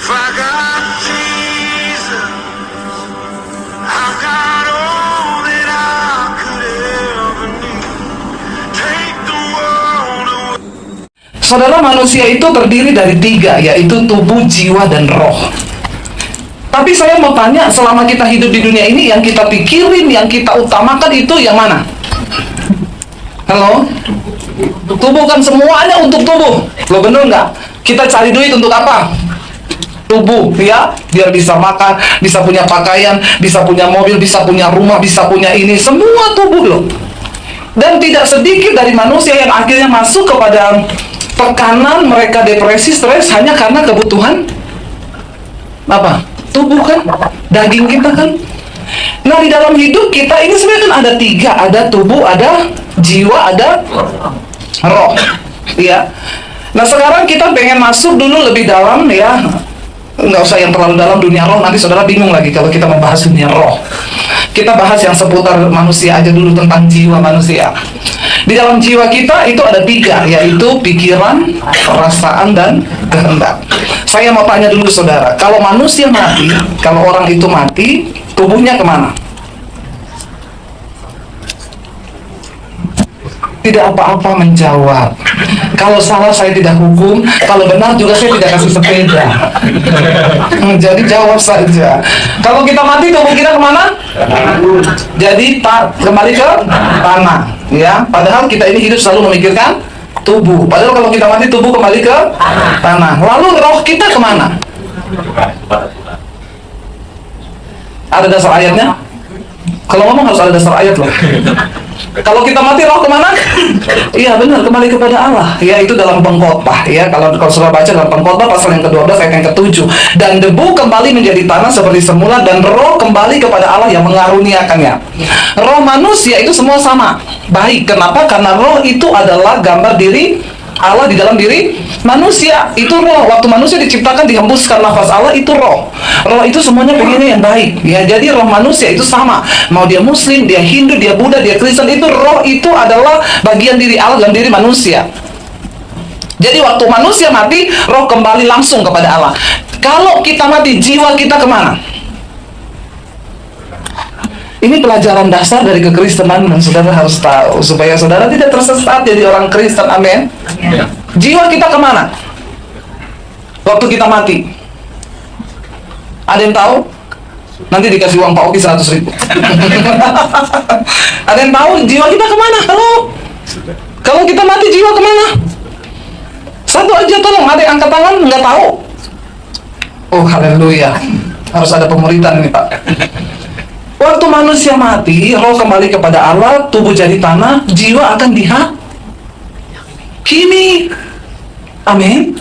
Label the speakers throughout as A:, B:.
A: If I got Jesus, I've got all that I could ever need. Take the world away.
B: Saudara, manusia itu terdiri dari tiga, yaitu tubuh, jiwa, dan roh. Tapi saya mau tanya, selama kita hidup di dunia ini, yang kita pikirin, yang kita utamakan itu yang mana? Halo? Tubuh kan, semuanya untuk tubuh. Lo bener nggak? Kita cari duit untuk apa? Tubuh, ya, biar bisa makan, bisa punya pakaian, bisa punya mobil, bisa punya rumah, bisa punya ini, semua tubuh loh. Dan tidak sedikit dari manusia yang akhirnya masuk kepada tekanan, mereka depresi, stres hanya karena kebutuhan apa? Tubuh kan, daging kita kan. Nah, di dalam hidup kita ini sebenarnya kan ada tiga, ada tubuh, ada jiwa, ada roh, ya. Nah, sekarang kita pengen masuk dulu lebih dalam, ya. Nggak usah yang terlalu dalam dunia roh, nanti saudara bingung lagi kalau kita membahas dunia roh. Kita bahas yang seputar manusia aja dulu, tentang jiwa manusia. Di dalam jiwa kita itu ada tiga, yaitu pikiran, perasaan, dan kehendak. Saya mau tanya dulu saudara, kalau manusia mati, kalau orang itu mati, tubuhnya kemana? Tidak apa-apa menjawab. Kalau salah saya tidak hukum, kalau benar juga saya tidak kasih sepeda. Jadi jawab saja. Kalau kita mati, tubuh kita kemana? Jadi kembali ke tanah, ya. Padahal kita ini hidup selalu memikirkan tubuh. Padahal kalau kita mati, tubuh kembali ke tanah. Lalu roh kita kemana? Ada dasar ayatnya? Kalau ngomong harus ada dasar ayat loh. Kalau kita mati, roh kemana? Iya benar, kembali kepada Allah. Ya, itu dalam Pengkhotbah, ya. Kalau sudah baca dalam Pengkhotbah pasal yang ke-12 ayat yang ke-7. Dan debu kembali menjadi tanah seperti semula, dan roh kembali kepada Allah yang mengaruniakannya. Roh manusia itu semua sama, baik. Kenapa? Karena roh itu adalah gambar diri Allah di dalam diri manusia. Itu roh. Waktu manusia diciptakan, dihembuskan nafas Allah, itu roh. Roh itu semuanya pengennya yang baik, ya. Jadi roh manusia itu sama, mau dia Muslim, dia Hindu, dia Buddha, dia Kristen, itu roh itu adalah bagian diri Allah dalam diri manusia. Jadi waktu manusia mati, roh kembali langsung kepada Allah. Kalau kita mati, jiwa kita kemana? Ini pelajaran dasar dari kekristenan dan saudara harus tahu supaya saudara tidak tersesat jadi orang Kristen. Amin. Ya. Jiwa kita kemana waktu kita mati? Ada yang tahu? Nanti dikasih uang Pak Oki 100.000. Ada yang tahu jiwa kita kemana? Halo? Kalau kita mati, jiwa kemana? Satu aja tolong, ada yang angkat tangan nggak tahu? Oh haleluya, harus ada pemuritan nih Pak. Waktu manusia mati, roh kembali kepada Allah, tubuh jadi tanah, jiwa akan dihakimi. Amin.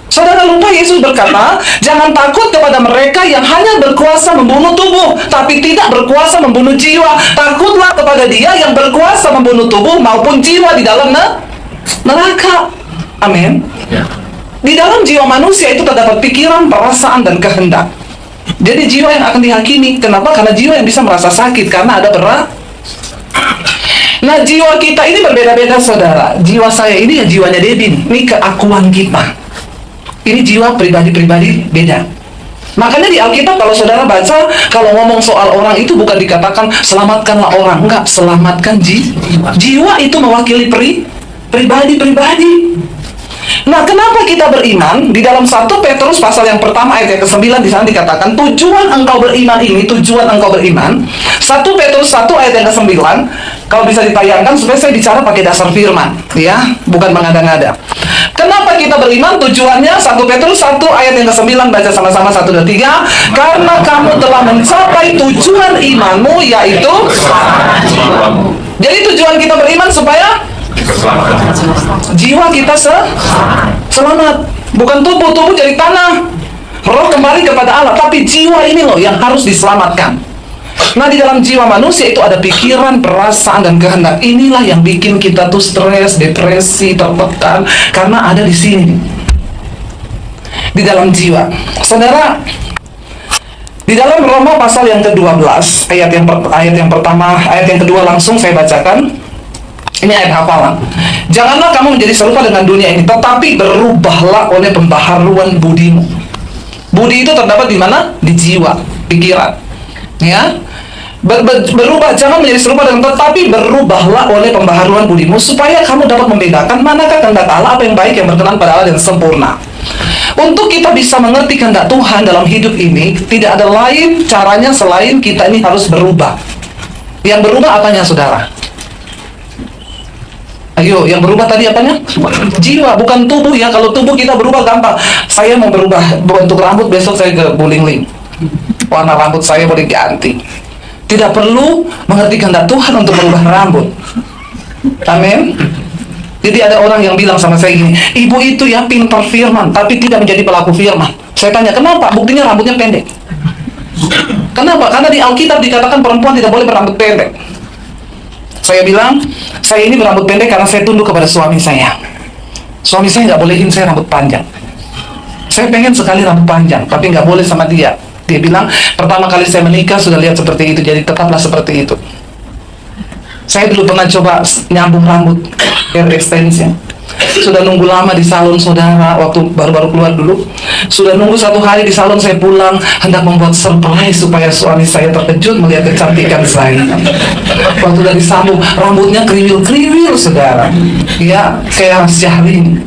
B: Saudara lupa Yesus berkata, jangan takut kepada mereka yang hanya berkuasa membunuh tubuh, tapi tidak berkuasa membunuh jiwa. Takutlah kepada Dia yang berkuasa membunuh tubuh maupun jiwa di dalam neraka. Amin. Di dalam jiwa manusia itu terdapat pikiran, perasaan, dan kehendak. Jadi jiwa yang akan dihakimi. Kenapa? Karena jiwa yang bisa merasa sakit, karena ada berat. Nah, jiwa kita ini berbeda-beda saudara. Jiwa saya ini ya jiwanya Debbie. Ini keakuan kita. Ini jiwa pribadi-pribadi beda. Makanya di Alkitab kalau saudara baca, kalau ngomong soal orang itu bukan dikatakan selamatkanlah orang. Enggak, selamatkan jiwa. Jiwa itu mewakili pribadi-pribadi. Nah, kenapa kita beriman? Di dalam 1 Petrus pasal yang pertama ayat yang ke-9 di sana dikatakan tujuan engkau beriman ini, tujuan engkau beriman. 1 Petrus 1 ayat yang ke-9, kalau bisa ditayangkan supaya saya bicara pakai dasar firman, ya, bukan mengada-ngada. Kenapa kita beriman? Tujuannya 1 Petrus 1 ayat yang ke-9, baca sama-sama 1 dan 3. Karena kamu telah mencapai tujuan imanmu, yaitu jadi tujuan kita beriman supaya jiwa kita selamat. Bukan tubuh jadi tanah, roh kembali kepada Allah, tapi jiwa ini loh yang harus diselamatkan. Nah, di dalam jiwa manusia itu ada pikiran, perasaan, dan kehendak. Inilah yang bikin kita tuh stres, depresi, tertekan, karena ada di sini, di dalam jiwa. Saudara, di dalam Roma pasal yang ke-12 ayat yang pertama, ayat yang kedua langsung saya bacakan. Ini ayat hafalan. Janganlah kamu menjadi serupa dengan dunia ini, tetapi berubahlah oleh pembaharuan budimu. Budi itu terdapat di mana? Di jiwa, pikiran. Ya. Berubah, jangan menjadi serupa dengan, tetapi berubahlah oleh pembaharuan budimu, supaya kamu dapat membedakan manakah kehendak Allah, apa yang baik, yang berkenan pada Allah, dan sempurna. Untuk kita bisa mengerti kehendak Tuhan dalam hidup ini, tidak ada lain caranya selain kita ini harus berubah. Yang berubah apanya, saudara? Ayo, yang berubah tadi apanya? Jiwa, bukan tubuh ya. Kalau tubuh kita berubah gampang. Saya mau berubah bentuk rambut, besok saya ke Bulingling. Warna rambut saya boleh ganti. Tidak perlu mengerti kehendak Tuhan untuk berubah rambut. Amin. Jadi ada orang yang bilang sama saya gini, ibu itu ya pintar firman, tapi tidak menjadi pelaku firman. Saya tanya, kenapa? Buktinya rambutnya pendek. Kenapa? Karena di Alkitab dikatakan perempuan tidak boleh berambut pendek. Saya bilang, saya ini berambut pendek karena saya tunduk kepada suami saya. Suami saya nggak bolehin saya rambut panjang. Saya pengen sekali rambut panjang, tapi nggak boleh sama dia. Dia bilang, pertama kali saya menikah sudah lihat seperti itu, jadi tetaplah seperti itu. Saya dulu pernah coba nyambung rambut, hair extension. Sudah nunggu lama di salon, saudara, waktu baru-baru keluar dulu. Sudah nunggu 1 hari di salon, saya pulang, hendak membuat surprise supaya suami saya terkejut melihat kecantikan saya. Waktu udah disambung, rambutnya kriwil-kriwil, saudara. Ya, kayak Syahrini.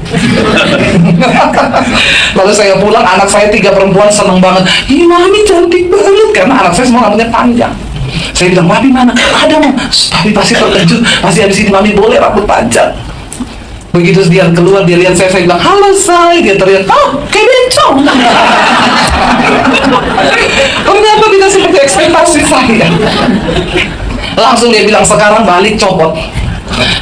B: Lalu saya pulang, anak saya 3 perempuan seneng banget. Ih, mami cantik banget, karena anak saya semua rambutnya panjang. Saya bilang, mami mana? Ada, Mam. Papi pasti terkejut, pasti habis ini mami boleh rambut panjang. Begitu dia keluar, dia lihat saya bilang, halo say, dia teriak, oh, kayak bencong. Ternyata tidak seperti ekspektasi saya. Langsung dia bilang, sekarang balik copot.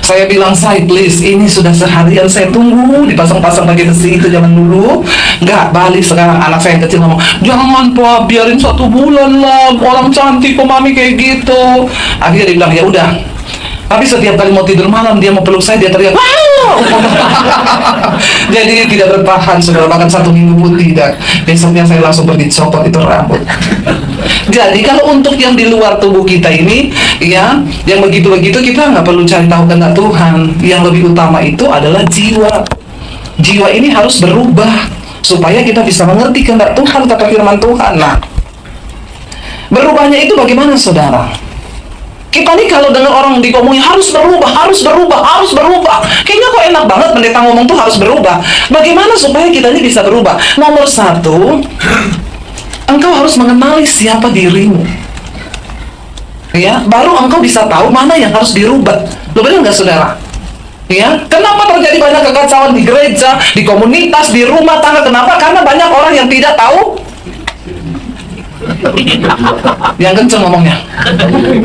B: Saya bilang, say please, ini sudah seharian saya tunggu, dipasang-pasang pakai besi itu zaman dulu. Nggak, balik sekarang. Anak saya yang kecil ngomong, jangan Pak, biarin 1 bulan lah, orang cantik kok mami kayak gitu. Akhirnya dia bilang, ya udah. Tapi setiap kali mau tidur malam, dia mau peluk saya, dia teriak, wow! Jadi tidak bertahan, saudara, bahkan 1 minggu pun tidak. Besoknya saya langsung pergi copot itu rambut. Jadi kalau untuk yang di luar tubuh kita ini, ya, yang begitu-begitu, kita nggak perlu cari tahu kehendak Tuhan. Yang lebih utama itu adalah jiwa. Jiwa ini harus berubah, supaya kita bisa mengerti kehendak Tuhan, kata firman Tuhan. Nah, berubahnya itu bagaimana, saudara? Kita nih kalau dengar orang dikomongin harus berubah, harus berubah, harus berubah. Kayaknya kok enak banget pendeta ngomong tuh harus berubah. Bagaimana supaya kita ini bisa berubah? Nomor 1, engkau harus mengenali siapa dirimu. Ya, baru engkau bisa tahu mana yang harus dirubah. Lo benar nggak, saudara? Ya, kenapa terjadi banyak kekacauan di gereja, di komunitas, di rumah tangga? Kenapa? Karena banyak orang yang tidak tahu. Yang kenceng ngomongnya.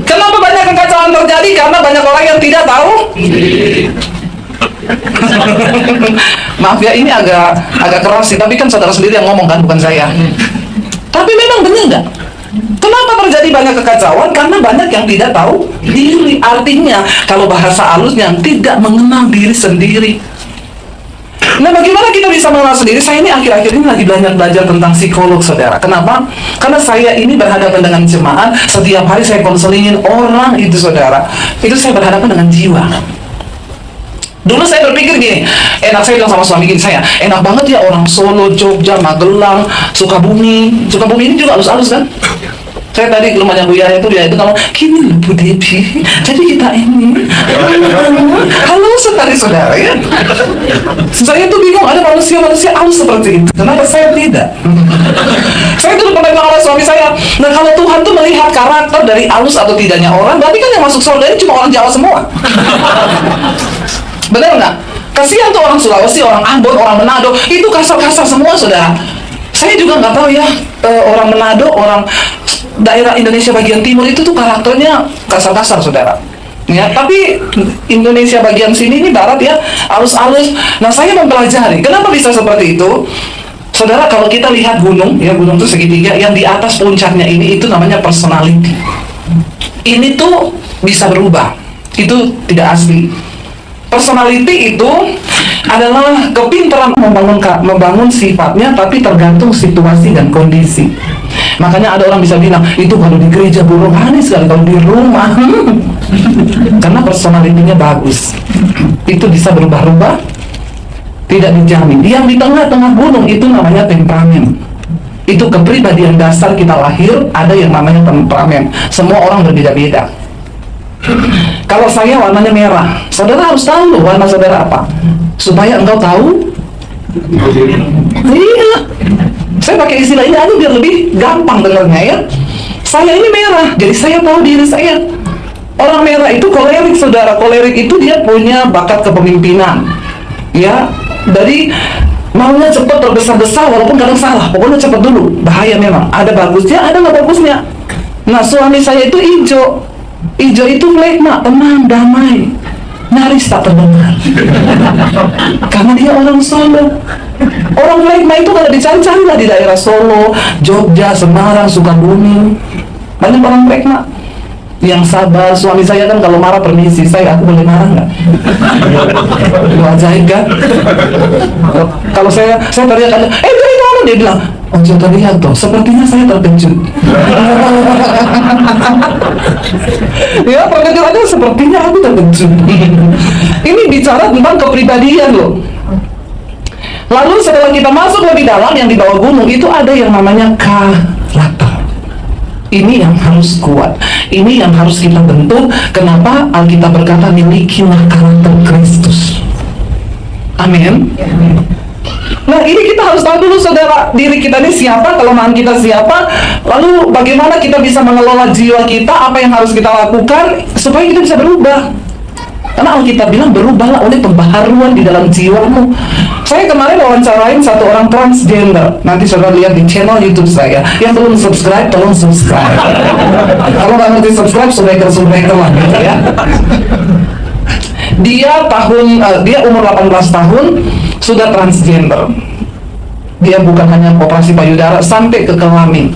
B: Kenapa banyak kekacauan terjadi? Karena banyak orang yang tidak tahu. Maaf ya, ini agak keras sih, tapi kan saudara sendiri yang ngomong kan, bukan saya. Tapi memang benar nggak? Kenapa terjadi banyak kekacauan? Karena banyak yang tidak tahu diri. Artinya, kalau bahasa halusnya, tidak mengenal diri sendiri. Nah, bagaimana kita bisa mengenal sendiri? Saya ini akhir-akhir ini lagi belajar tentang psikolog, saudara. Kenapa? Karena saya ini berhadapan dengan jemaat. Setiap hari saya konselingin orang itu, saudara. Itu saya berhadapan dengan jiwa. Dulu saya berpikir gini, enak, saya bilang sama suami gini, saya, enak banget ya orang Solo, Jogja, Magelang, Sukabumi. Sukabumi ini juga halus-halus kan? Saya tadi ke rumahnya Bu Yaya itu, dia itu ngomong, gini loh Bu Devi, jadi kita ini halo sekali, saudara, ya. Saya tuh bingung, ada manusia-manusia halus seperti itu, kenapa saya tidak? Saya tuh pernah bilang sama suami saya, nah kalau Tuhan tuh melihat karakter dari halus atau tidaknya orang, berarti kan yang masuk surga ini cuma orang Jawa semua. Benar nggak? Kasihan tuh orang Sulawesi, orang Ambon, orang Manado, itu kasar-kasar semua, saudara. Saya juga nggak tahu ya, orang Manado, orang daerah Indonesia bagian timur itu tuh karakternya kasar-kasar, saudara. Ya, tapi Indonesia bagian sini ini barat ya, halus-halus. Nah, saya mempelajari kenapa bisa seperti itu. Saudara, kalau kita lihat gunung, ya gunung itu segitiga, yang di atas puncaknya ini itu namanya personality. Ini tuh bisa berubah, itu tidak asli. Personality itu adalah kepintaran membangun sifatnya, tapi tergantung situasi dan kondisi. Makanya ada orang bisa bilang, itu kalau di gereja rohani sekali, kalau di rumah karena personalitinya bagus. Itu bisa berubah-ubah, tidak dijamin. Yang di tengah-tengah gunung itu namanya temperamen. Itu kepribadian dasar kita lahir, ada yang namanya temperamen. Semua orang berbeda-beda. Kalau saya warnanya merah, saudara harus tahu loh warna saudara apa, supaya engkau tahu. Iya, saya pakai istilah ini aja biar lebih gampang dengarnya ya. Saya ini merah, jadi saya tahu diri saya. Orang merah itu kolerik, saudara. Kolerik itu dia punya bakat kepemimpinan, ya. Dari maunya cepat terbesar-besar, walaupun kadang salah. Pokoknya cepat dulu, bahaya memang. Ada bagusnya, ada nggak bagusnya. Nah, suami saya itu hijau. Hijau itu flegma, tenang, damai, nyaris tak terdengar. Karena dia orang Solo. Orang flegma itu kalau dicari-cari lah di daerah Solo, Jogja, Semarang, Sukabumi. Banyak orang flegma yang sabar. Suami saya kan kalau marah permisi, aku boleh marah nggak? Itu ajaib kan? Kalau saya teriak aja, dari mana? Dia bilang, oh jangan lihat toh, sepertinya saya terkejut. Ya, terkejut aja, sepertinya aku terkejut. Ini bicara tentang kepribadian loh. Lalu setelah kita masuk lebih dalam, yang di bawah gunung itu ada yang namanya karakter. Ini yang harus kuat, ini yang harus kita bentuk. Kenapa Alkitab berkata milikilah karakter Kristus? Amin. Nah, ini kita harus tahu dulu, saudara, diri kita ini siapa, kelemahan kita siapa, lalu bagaimana kita bisa mengelola jiwa kita, apa yang harus kita lakukan supaya kita bisa berubah. Karena Alkitab bilang berubahlah oleh pembaharuan di dalam jiwamu. Saya kemarin wawancarain satu orang transgender. Nanti saudara lihat di channel YouTube saya. Yang belum subscribe, tolong subscribe. Kalau nggak ngerti subscribe, subscribe lah gitu ya. Dia umur 18 tahun sudah transgender. Dia bukan hanya operasi payudara, sampai ke kelamin.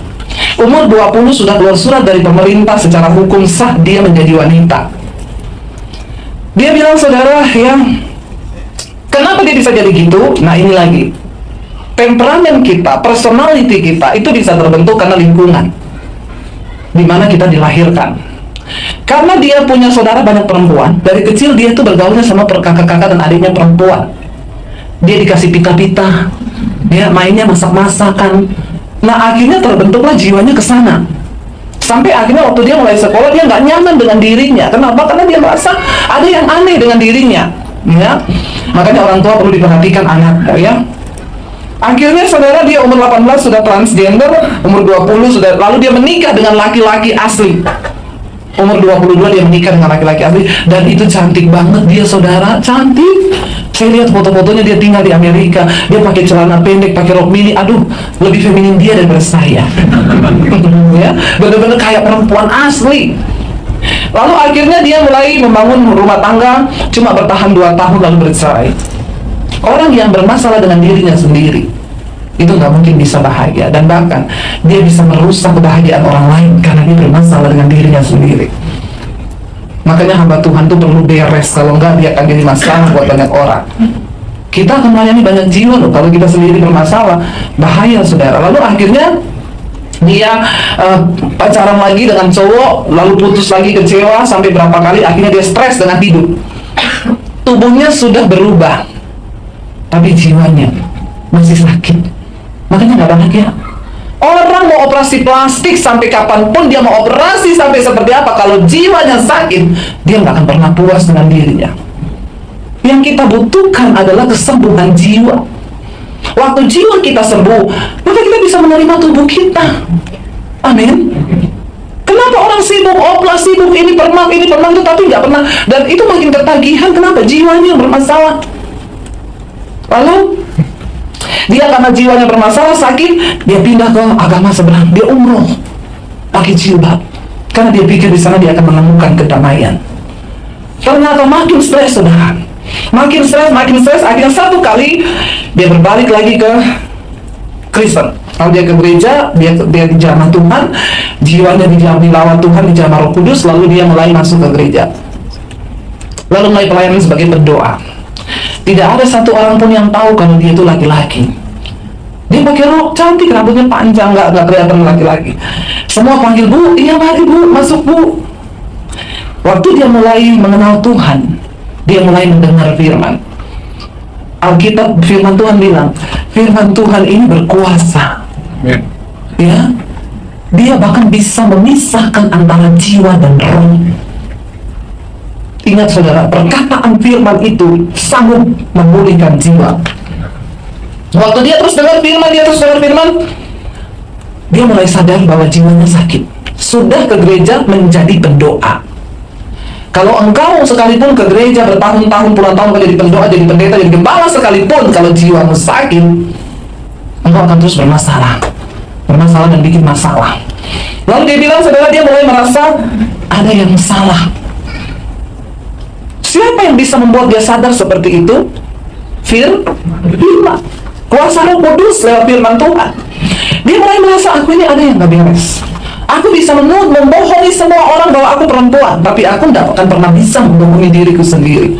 B: Umur 20 sudah keluar surat dari pemerintah, secara hukum sah dia menjadi wanita. Dia bilang, saudara, ya, kenapa dia bisa jadi gitu? Nah, ini lagi, temperamen kita, personality kita itu bisa terbentuk karena lingkungan di mana kita dilahirkan. Karena dia punya saudara banyak perempuan, dari kecil dia tuh bergaulnya sama kakak-kakak dan adiknya perempuan. Dia dikasih pita-pita, ya, mainnya masak-masakan. Nah, akhirnya terbentuklah jiwanya ke sana. Sampai akhirnya waktu dia mulai sekolah, dia nggak nyaman dengan dirinya. Kenapa? Karena dia merasa ada yang aneh dengan dirinya, ya. Makanya orang tua perlu diperhatikan anaknya, ya. Akhirnya saudara, dia umur 18 sudah transgender, umur 20 sudah, lalu dia menikah dengan laki-laki asli. Umur 22 dia menikah dengan laki-laki asli, dan itu cantik banget dia, saudara, cantik. Saya lihat foto-fotonya, dia tinggal di Amerika, dia pakai celana pendek, pakai rok mini, aduh, lebih feminin dia daripada saya. Ya, benar-benar kayak perempuan asli. Lalu akhirnya dia mulai membangun rumah tangga, cuma bertahan 2 tahun lalu bercerai. Orang yang bermasalah dengan dirinya sendiri itu nggak mungkin bisa bahagia, dan bahkan dia bisa merusak kebahagiaan orang lain karena dia bermasalah dengan dirinya sendiri. Makanya hamba Tuhan tuh perlu beres, kalau enggak dia akan jadi masalah buat banyak orang. Kita akan melayani banyak jiwa loh kalau kita sendiri bermasalah, bahaya, saudara. Lalu akhirnya dia pacaran lagi dengan cowok, lalu putus lagi, kecewa sampai berapa kali, akhirnya dia stres dengan hidup. Tubuhnya sudah berubah, tapi jiwanya masih sakit. Makanya nggak bahagia. Orang mau operasi plastik sampai kapanpun, dia mau operasi sampai seperti apa, kalau jiwanya sakit, dia nggak akan pernah puas dengan dirinya. Yang kita butuhkan adalah kesembuhan jiwa. Waktu jiwa kita sembuh, maka kita bisa menerima tubuh kita. Amin. Kenapa orang sibuk, oplas sibuk, ini permak, tetapi nggak pernah, dan itu makin ketagihan. Kenapa? Jiwanya yang bermasalah. Lalu dia karena jiwanya bermasalah, sakit, dia pindah ke agama seberang, dia umroh pakai jilbab, karena dia pikir di sana dia akan menemukan kedamaian. Ternyata makin stres, saudara, makin stres. Akhirnya satu kali dia berbalik lagi ke Kristen. Kalau dia ke gereja, dia dijamah Tuhan, jiwanya dilawat Tuhan, dijamah Roh Kudus, lalu dia mulai masuk ke gereja, lalu mulai pelayanan sebagai berdoa. Tidak ada satu orang pun yang tahu kalau dia itu laki-laki. Dia pakai rok cantik, rambutnya panjang, nggak kelihatan laki-laki. Semua panggil, Bu, iya mari Bu, masuk Bu. Waktu dia mulai mengenal Tuhan, dia mulai mendengar firman. Alkitab, firman Tuhan bilang, firman Tuhan ini berkuasa. Dia bahkan bisa memisahkan antara jiwa dan roh. Ingat saudara, perkataan firman itu sanggup memulihkan jiwa. Waktu dia terus dengar firman, dia mulai sadar bahwa jiwanya sakit. Sudah ke gereja menjadi pendoa. Kalau engkau sekalipun ke gereja bertahun-tahun, puluhan tahun jadi pendoa, jadi pendeta, jadi gembala sekalipun, kalau jiwamu sakit, engkau akan terus bermasalah dan bikin masalah. Lalu dia bilang, saudara, dia mulai merasa ada yang salah. Siapa yang bisa membuat dia sadar seperti itu? Firman. Kuasa Roh Kudus lewat firman Tuhan. Dia mulai merasa, aku ini ada yang gak beres. Aku bisa membohongi semua orang bahwa aku perempuan, tapi aku tidak akan pernah bisa membohongi diriku sendiri.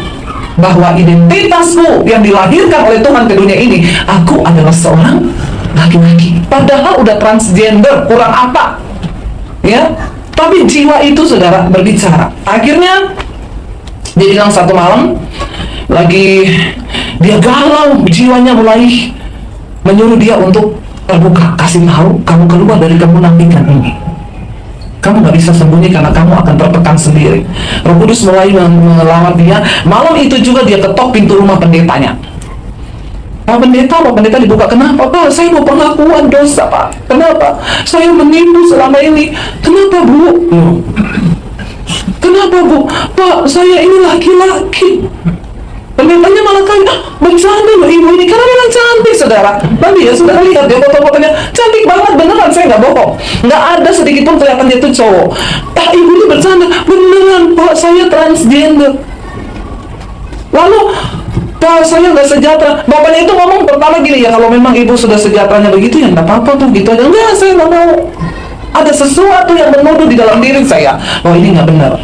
B: Bahwa identitasku yang dilahirkan oleh Tuhan ke dunia ini, aku adalah seorang laki-laki. Padahal udah transgender, kurang apa? Ya, tapi jiwa itu, saudara, berbicara. Akhirnya dia bilang satu malam, lagi dia galau, jiwanya mulai menyuruh dia untuk terbuka, kasih tahu, kamu keluar dari kemunafikan ini. Kamu gak bisa sembunyi karena kamu akan tertekan sendiri. Roh Kudus mulai melawat dia. Malam itu juga dia ketok pintu rumah pendetanya. Pak pendeta dibuka. Kenapa, Pak? Saya mau pengakuan dosa, Pak. Kenapa? Saya menipu selama ini. Kenapa, Bu? Kenapa, Bu? Pak, saya ini laki-laki. Pendetanya malah kayak, bercanda loh ibu ini, karena memang cantik, saudara. Nanti ya, saudara lihat dia foto-fotonya, cantik banget, beneran, saya nggak bohong. Nggak ada sedikit pun kelihatan dia itu cowok. Ibu ini bercanda, beneran, Pak, saya transgender. Lalu, Pak, saya nggak sejahtera. Bapaknya itu ngomong pertama gini, ya kalau memang ibu sudah sejahteranya begitu, ya nggak apa-apa tuh, gitu aja. Enggak, saya nggak mau. Ada sesuatu yang menuduh di dalam diri saya, bahwa ini nggak benar.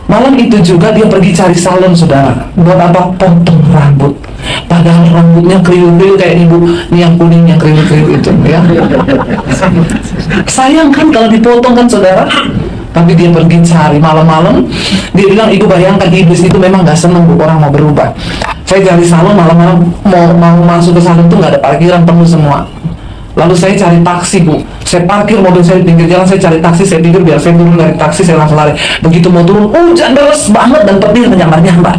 B: Malam itu juga dia pergi cari salon, saudara. Buat apa? Potong rambut. Padahal rambutnya kriwil-kriwil kayak ibu nih yang kuning, yang kriwil-kriwil itu, ya. Sayang kan kalau dipotong kan, saudara. Tapi dia pergi cari malam-malam. Dia bilang, ibu bayangkan iblis itu memang gak seneng bu orang mau berubah. Saya cari salon malam-malam, mau masuk ke salon tuh gak ada parkiran, penuh semua. Lalu saya cari taksi, bu. Saya parkir mobil saya di pinggir jalan, saya cari taksi, saya pikir biar saya turun dari taksi, saya langsung lari. Begitu mau turun, hujan deras banget dan petir menyambar-nyambar.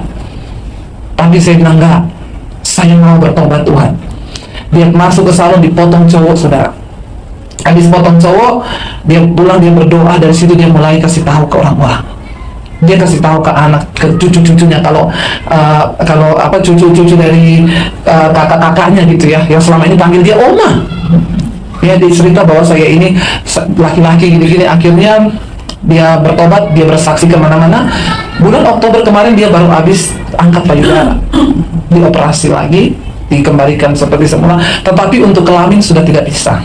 B: Tapi saya bilang, enggak, saya mau bertobat Tuhan. Dia masuk ke salon, dipotong cowok, saudara. Habis potong cowok, dia pulang, dia berdoa, dari situ dia mulai kasih tahu ke orang-orang. Dia kasih tahu ke anak, ke cucu-cucunya, kalau cucu-cucu dari kakak-kakaknya gitu ya, yang selama ini panggil dia oma. Ya, dia cerita bahwa saya ini laki-laki gini-gini. Akhirnya dia bertobat, dia bersaksi kemana-mana. Bulan Oktober kemarin dia baru habis angkat payudara, dioperasi lagi, dikembalikan seperti semula. Tetapi untuk kelamin sudah tidak bisa.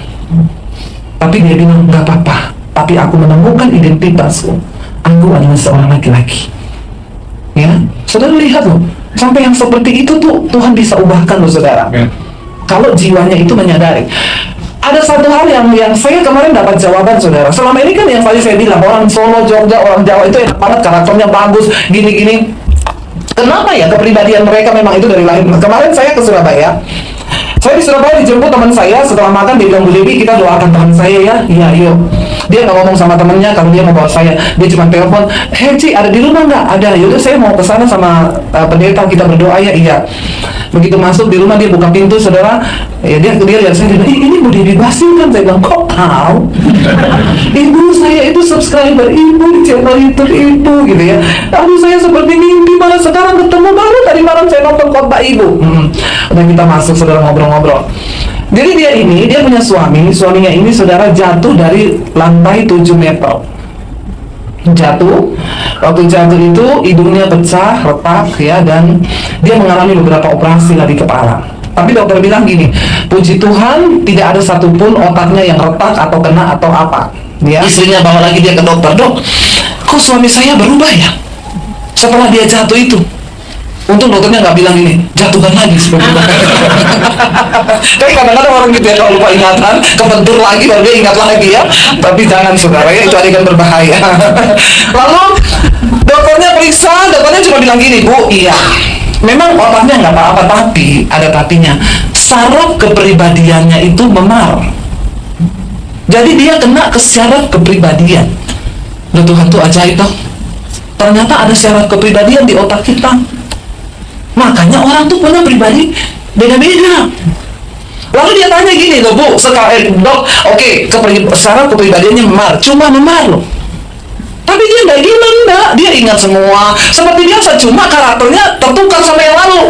B: Tapi dia bilang, gak apa-apa, tapi aku menemukan identitasku. Aku adalah seorang laki-laki. Ya, saudara lihat loh, sampai yang seperti itu tuh Tuhan bisa ubahkan loh, saudara. Kalau jiwanya itu menyadari. Ada satu hal yang saya kemarin dapat jawaban, saudara. Selama ini kan yang tadi saya bilang, orang Solo, Jogja, orang Jawa itu enak banget, karakternya bagus, gini-gini. Kenapa ya kepribadian mereka memang itu dari lahir? Kemarin saya ke Surabaya. Saya di Surabaya dijemput teman saya, setelah makan dia bilang, Bu Dewi, kita doakan teman saya ya. Iya, yuk. Dia nggak ngomong sama temennya kalau dia mau bawa saya. Dia cuma telepon, "Hei Ci, ada di rumah nggak?" "Ada." "Yaudah, saya mau ke sana sama pendeta, kita berdoa ya." "Iya." Begitu masuk di rumah, dia buka pintu, saudara. Ya, dia lihat saya, dia bilang, "Ini Bu Dewi Basil kan?" Saya bilang, "Kok tahu?" "Ibu, saya itu subscriber ibu di channel YouTube ibu," gitu ya. "Aduh, saya seperti mimpi, malah sekarang ketemu, baru tadi malam saya nonton khotbah ibu." Udah kita masuk, saudara, ngobrol-ngobrol. Jadi dia punya suaminya ini, saudara, jatuh dari lantai 7 meter. Jatuh. Waktu jatuh itu hidungnya pecah, retak ya, dan dia mengalami beberapa operasi lah di kepala. Tapi dokter bilang gini, puji Tuhan tidak ada satupun otaknya yang retak atau kena atau apa. Ya. Istrinya bawa lagi dia ke dokter, "Dok, kok suami saya berubah ya setelah dia jatuh itu?" Untung dokternya nggak bilang ini, jatuhkan lagi seperti itu. Tapi kadang-kadang orang gitu ya, kalau lupa ingatan, kebentur lagi baru dia ingat lagi ya. Tapi jangan, saudara, ya, itu adegan berbahaya. Lalu dokternya periksa, dokternya cuma bilang gini, "Bu, iya, memang otaknya nggak apa-apa, tapi ada tapinya. Saraf kepribadiannya itu memar." Jadi dia kena ke syarat kepribadian. Loh, Tuhan tuh ajaib toh. Ternyata ada syarat kepribadian di otak kita. Makanya orang tuh punya pribadi beda-beda. Lalu dia tanya gini loh, Bu, dok, oke, syarat kepribadiannya memar, cuma memar loh. Tapi dia nggak gila, enggak. Dia ingat semua seperti biasa, cuma karakternya tertukar sama yang lalu.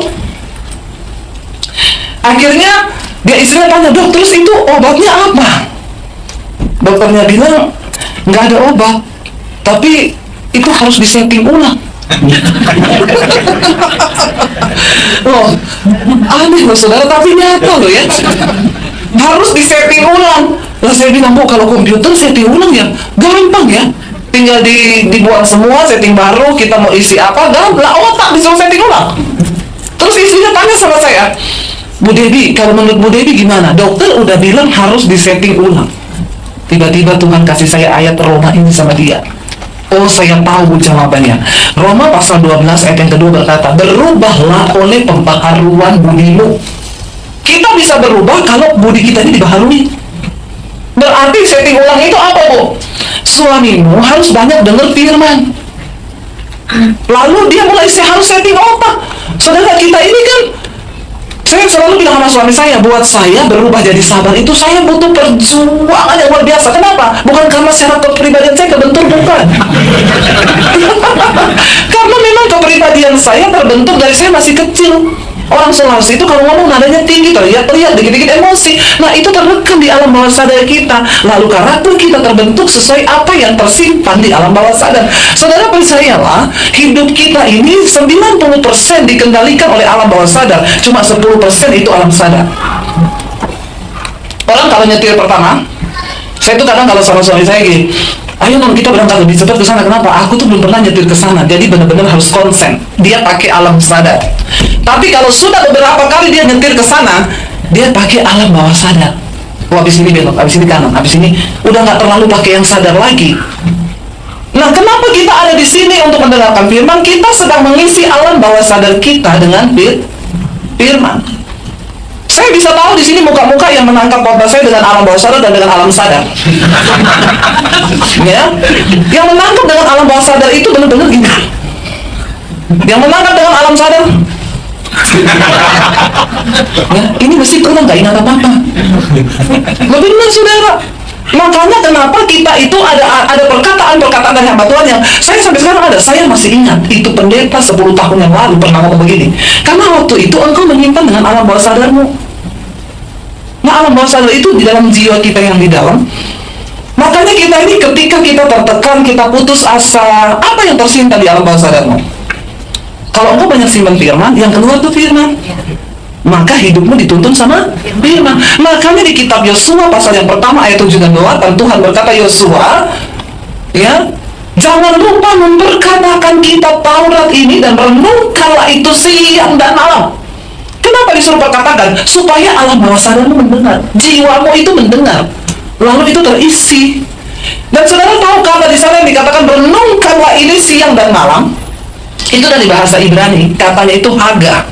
B: Akhirnya dia istrinya tanya, dok, terus itu obatnya apa? Dokternya bilang, nggak ada obat, tapi itu harus disetting ulang. Loh, aneh loh saudara, tapi nyata loh ya. Harus disetting ulang. Lah saya bilang, Bu, kalau komputer setting ulang ya gampang ya. Tinggal dibuang semua, setting baru, kita mau isi apa, lah otak disuruh setting ulang. Terus istrinya tanya sama saya, Bu Debbie, kalau menurut Bu Debbie gimana? Dokter udah bilang harus disetting ulang. Tiba-tiba Tuhan kasih saya ayat Roma ini sama dia. Oh, saya tahu jawabannya. Roma pasal 12 ayat yang kedua berkata, berubahlah oleh pembaharuan budimu. Kita bisa berubah kalau budi kita ini dibaharui. Berarti setting ulang itu apa, Bu? Suamimu harus banyak dengar firman. Lalu dia mulai harus setting otak. Saudara, kita ini kan, saya selalu bilang sama suami saya, buat saya berubah jadi sabar itu saya butuh perjuangan yang luar biasa. Kenapa? Bukan karena syarat kepribadian saya kebentuk, bukan. Karena memang kepribadian saya terbentuk dari saya masih kecil. Orang Sulawesi itu kalau ngomong nadanya tinggi, teriak-teriak, dikit-dikit emosi. Nah, itu terrekam di alam bawah sadar kita. Lalu karakter kita terbentuk sesuai apa yang tersimpan di alam bawah sadar. Saudara, percayalah, hidup kita ini 90% dikendalikan oleh alam bawah sadar. Cuma 10% itu alam sadar. Orang kalau nyetir pertama, saya tuh kadang kalau sama suami saya gini, ayo non, kita berangkat lebih cepat ke sana. Kenapa? Aku tuh belum pernah nyetir ke sana, jadi benar-benar harus konsen. Dia pakai alam sadar. Tapi kalau sudah beberapa kali dia nyetir ke sana, dia pakai alam bawah sadar. Oh, habis ini belok, habis ini kanan, habis ini udah nggak terlalu pakai yang sadar lagi. Nah, kenapa kita ada di sini untuk mendengarkan firman? Kita sedang mengisi alam bawah sadar kita dengan firman. Saya bisa tahu di sini muka-muka yang menangkap khotbah saya dengan alam bawah sadar dan dengan alam sadar. Ya, yang menangkap dengan alam bawah sadar itu benar-benar gini. Yang menangkap dengan alam sadar, ya, ini mesti pernah nggak ingat apa-apa. Lebih benar, saudara. Makanya kenapa kita itu ada perkataan-perkataan dari hamba Tuhan yang saya sampai sekarang ada. Saya masih ingat itu pendeta 10 tahun yang lalu pernah ngomong begini. Karena waktu itu engkau menyimpan dengan alam bawah sadarmu. Nah, alam bawah sadar itu di dalam jiwa kita yang di dalam. Makanya kita ini ketika kita tertekan, kita putus asa, apa yang tersimpan di alam bawah sadarmu? Kalau engkau banyak simpan firman, yang keluar itu firman, maka hidupmu dituntun sama firman. Makanya di kitab Yosua pasal yang pertama ayat 7 dan 8, Tuhan berkata, Yosua, ya, jangan lupa memperkatakan kitab Taurat ini dan renungkanlah itu siang dan malam. Kenapa disuruh perkatakan? Supaya alam bawah sadarmu mendengar, jiwamu itu mendengar, lalu itu terisi. Dan saudara tahu kata di sana yang dikatakan renungkanlah ini siang dan malam, itu dari bahasa Ibrani, katanya itu haga.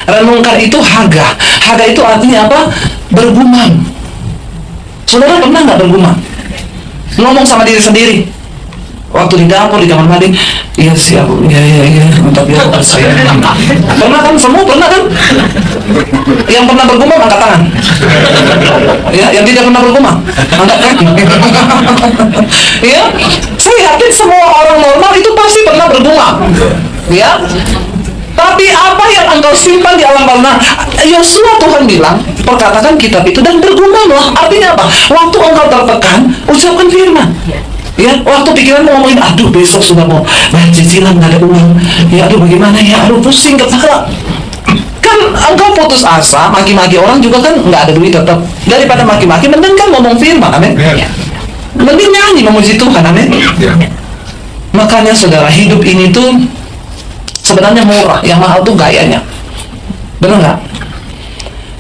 B: Renungkan itu haga. Haga itu artinya apa? Bergumam. Saudara pernah nggak bergumam? Ngomong sama diri sendiri. Waktu di dapur, di kamar mandi, iya sih aku, iya, tapi aku percaya. Pernah kan? Semua pernah kan? Yang pernah bergumam angkat tangan. Ya, yang tidak pernah bergumam angkat kaki. Ya, saya yakin semua orang normal itu pasti pernah bergumam. Ya, tapi apa yang engkau simpan di alam bawah? Nah, Yosua Tuhan bilang, perkatakan kitab itu dan bergumamlah. Artinya apa? Waktu engkau tertekan, ucapkan firman. Ya, waktu pikiranmu ngomongin, aduh besok sudah mau bayar cicilan, nggak ada uang. Ya, aduh bagaimana ya, aduh pusing kepala. Kan engkau putus asa, maki-maki orang juga kan nggak ada duit tetap. Daripada maki-maki, mending kan ngomong firman, amin. Mending nyanyi memuji Tuhan, amin. Makanya saudara, hidup ini tuh sebenarnya murah, yang mahal tuh gayanya. Benar nggak?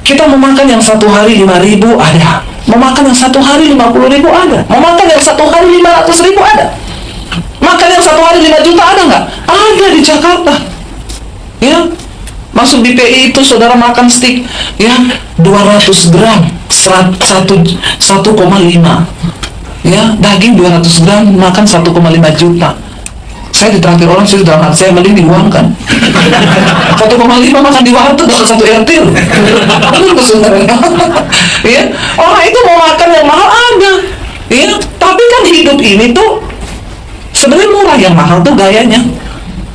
B: Kita mau makan yang satu hari 5.000 ada, mau makan yang satu hari 50.000 ada, mau makan yang satu hari 500.000 ada, makan yang satu hari 5 juta ada nggak? Ada di Jakarta. Ya, Masuk di PI itu saudara makan steak ya 200 gram 1,5 ya, daging 200 gram makan 1,5 juta. Saya ditraktir orang sih dalam hati saya mending diuangkan. 1,5 makan di warteg dapat 1 RT. Betul sebenarnya. Ya, orang itu mau makan yang mahal ada. Ya, tapi kan hidup ini tuh sebenarnya murah, yang mahal tuh gayanya.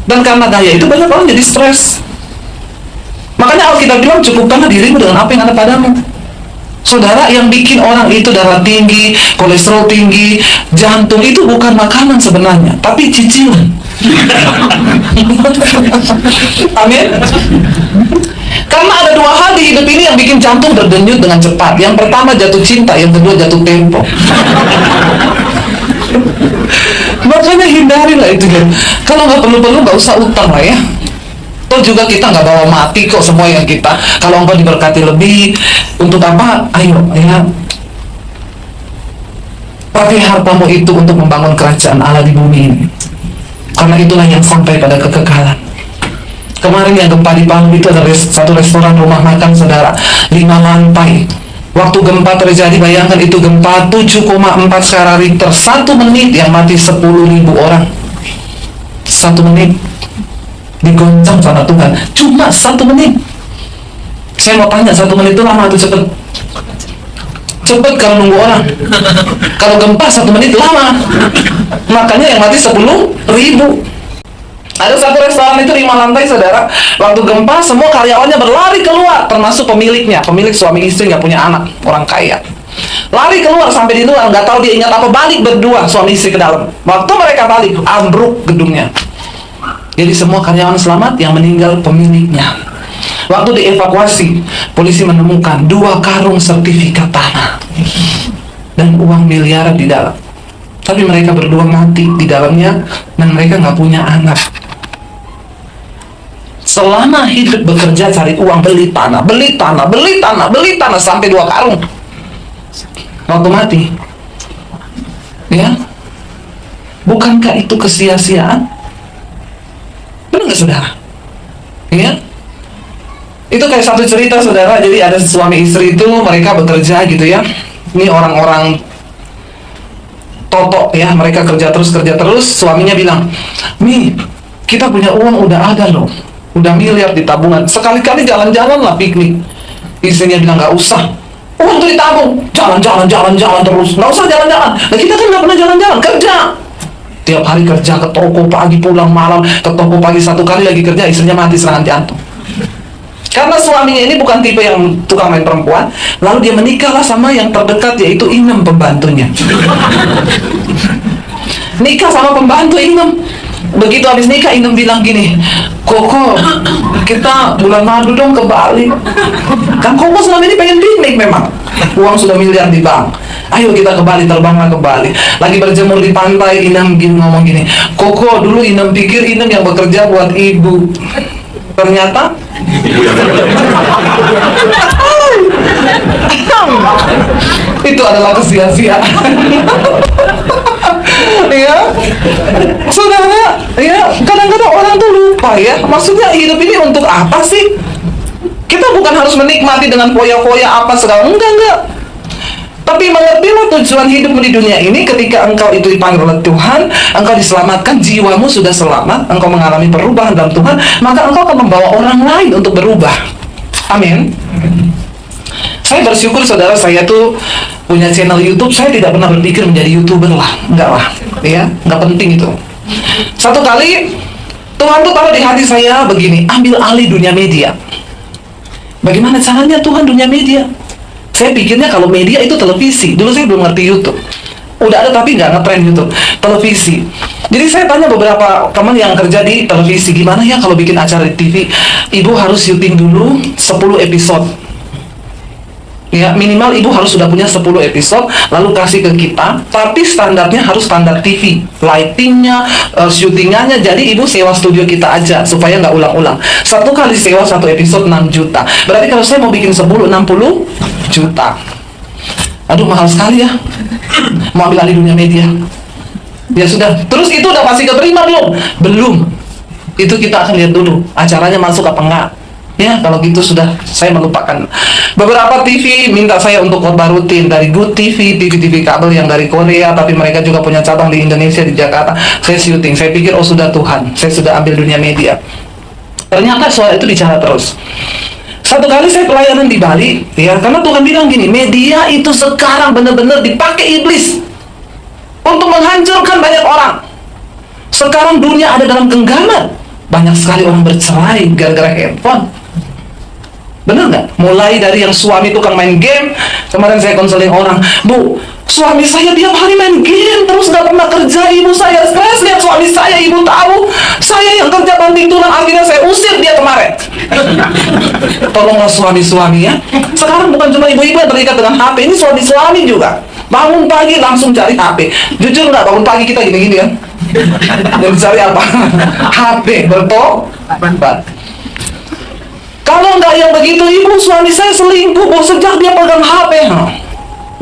B: Dan karena gaya itu banyak orang jadi stres. Makanya Alkitab bilang cukupkanlah dirimu dengan apa yang ada padamu. Saudara, yang bikin orang itu darah tinggi, kolesterol tinggi, jantung itu bukan makanan sebenarnya, tapi cicilan. Amin. Karena ada 2 hal di hidup ini yang bikin jantung berdenyut dengan cepat. Yang pertama jatuh cinta, yang kedua jatuh tempo. Makanya hindarilah itu kan. Kalau nggak perlu-perlu nggak usah utang lah ya. Toh juga kita nggak bawa mati kok semua yang kita. Kalau engkau diberkati lebih, untuk apa? Ayo ya, pakai hartamu itu untuk membangun kerajaan Allah di bumi ini. Karena itulah yang sampai pada kekekalan. Kemarin yang gempa di Palu itu ada satu restoran rumah makan saudara, 5 lantai. Waktu gempa terjadi, bayangkan itu gempa 7,4 skala Richter, 1 menit yang mati 10.000 orang. 1 menit digoncang sama Tuhan, cuma 1 menit. Saya mau tanya, 1 menit itu lama atau cepet? Cepet kalau nunggu orang. Kalau gempa 1 menit lama. Makanya yang mati 10.000. Ada satu restoran itu 5 lantai saudara. Waktu gempa semua karyawannya berlari keluar, termasuk pemiliknya. Pemilik suami istri nggak punya anak, orang kaya. Lari keluar sampai di luar, nggak tahu dia ingat apa, balik berdua suami istri ke dalam. Waktu mereka balik, ambruk gedungnya. Jadi semua karyawan selamat, yang meninggal pemiliknya. Waktu dievakuasi, polisi menemukan 2 karung sertifikat tanah dan uang miliaran di dalam. Tapi mereka berdua mati di dalamnya dan mereka nggak punya anak. Selama hidup bekerja cari uang, beli tanah sampai 2 karung. Waktu mati, ya, bukankah itu kesia-siaan? Benar nggak saudara? Ya, itu kayak satu cerita saudara. Jadi ada suami istri itu, mereka bekerja gitu ya. Ini orang-orang toto ya, mereka kerja terus. Suaminya bilang, "Mi, kita punya uang udah ada loh, udah miliar di tabungan. Sekali-kali jalan-jalan lah, piknik." Istrinya bilang, "Nggak usah, uang tuh ditabung, jalan-jalan terus. Nggak usah jalan-jalan. Nah kita kan nggak pernah jalan-jalan, kerja. Tiap hari kerja, ke toko pagi pulang malam, ke toko pagi 1 kali lagi kerja, istrinya mati serangan jantung." Karena suaminya ini bukan tipe yang tukang main perempuan, lalu dia menikahlah sama yang terdekat, yaitu Inem, pembantunya. Nikah sama pembantu Inem. Begitu habis nikah, Inem bilang gini, "Koko, kita bulan madu dong ke Bali." Kan Koko selama ini pengen piknik memang. Uang sudah miliar di bank. "Ayo kita ke Bali, terbanglah ke Bali." Lagi berjemur di pantai, Inem ngomong gini, "Koko, dulu Inem pikir Inem yang bekerja buat ibu. Ternyata itu adalah kesia-siaan." Ya, saudara, ya, kadang-kadang orang tuh lupa ya. Maksudnya hidup ini untuk apa sih? Kita bukan harus menikmati dengan foya-foya apa segala, enggak. Tapi mengertilah tujuan hidup di dunia ini. Ketika engkau itu dipanggil oleh Tuhan, engkau diselamatkan, jiwamu sudah selamat, engkau mengalami perubahan dalam Tuhan, maka engkau akan membawa orang lain untuk berubah. Amin. Saya bersyukur saudara, saya tuh punya channel YouTube. Saya tidak pernah berpikir menjadi YouTuber lah, enggak lah, ya, enggak penting itu. Satu kali Tuhan tuh taruh di hati saya begini, ambil alih dunia media. Bagaimana caranya Tuhan dunia media? Saya pikirnya kalau media itu televisi. Dulu saya belum ngerti YouTube. Udah ada tapi nggak ngetrend YouTube. Televisi. Jadi saya tanya beberapa teman yang kerja di televisi, gimana ya kalau bikin acara di TV? Ibu harus syuting dulu 10 episode. Ya, minimal ibu harus sudah punya 10 episode, lalu kasih ke kita. Tapi standarnya harus standar TV, lightingnya, syutingannya. Jadi ibu sewa studio kita aja supaya nggak ulang-ulang. 1 kali sewa 1 episode 6 juta. Berarti kalau saya mau bikin 10, 60 juta. Aduh, mahal sekali ya. Mau ambil alih dunia media. Ya sudah. Terus itu udah pasti keterima belum? Belum. Itu kita akan lihat dulu acaranya masuk apa enggak. Ya, kalau gitu sudah saya melupakan. Beberapa TV minta saya untuk khotbah rutin dari Good TV, TV kabel yang dari Korea, tapi mereka juga punya cabang di Indonesia, di Jakarta. Saya syuting, saya pikir oh sudah Tuhan, saya sudah ambil dunia media. Ternyata suara itu bicara terus. Satu kali saya pelayanan di Bali, ya, karena Tuhan bilang gini, media itu sekarang benar-benar dipakai iblis untuk menghancurkan banyak orang. Sekarang dunia ada dalam genggaman. Banyak sekali orang bercerai gara-gara handphone. Bener nggak? Mulai dari yang suami tukang main game. Kemarin saya konseling orang, Bu, suami saya tiap hari main game terus nggak pernah kerja. Ibu saya stres lihat suami saya. Ibu tahu saya yang kerja banting tulang, akhirnya saya usir dia kemarin. Tolonglah suami-suami ya. Sekarang bukan cuma ibu-ibu yang terikat dengan HP, ini suami-suami juga. Bangun pagi langsung cari HP. Jujur nggak, bangun pagi kita gini-gini kan? Dan cari apa? HP, bertobat. Kalau nggak yang begitu, ibu suami saya selingkuh, sejak dia pegang HP.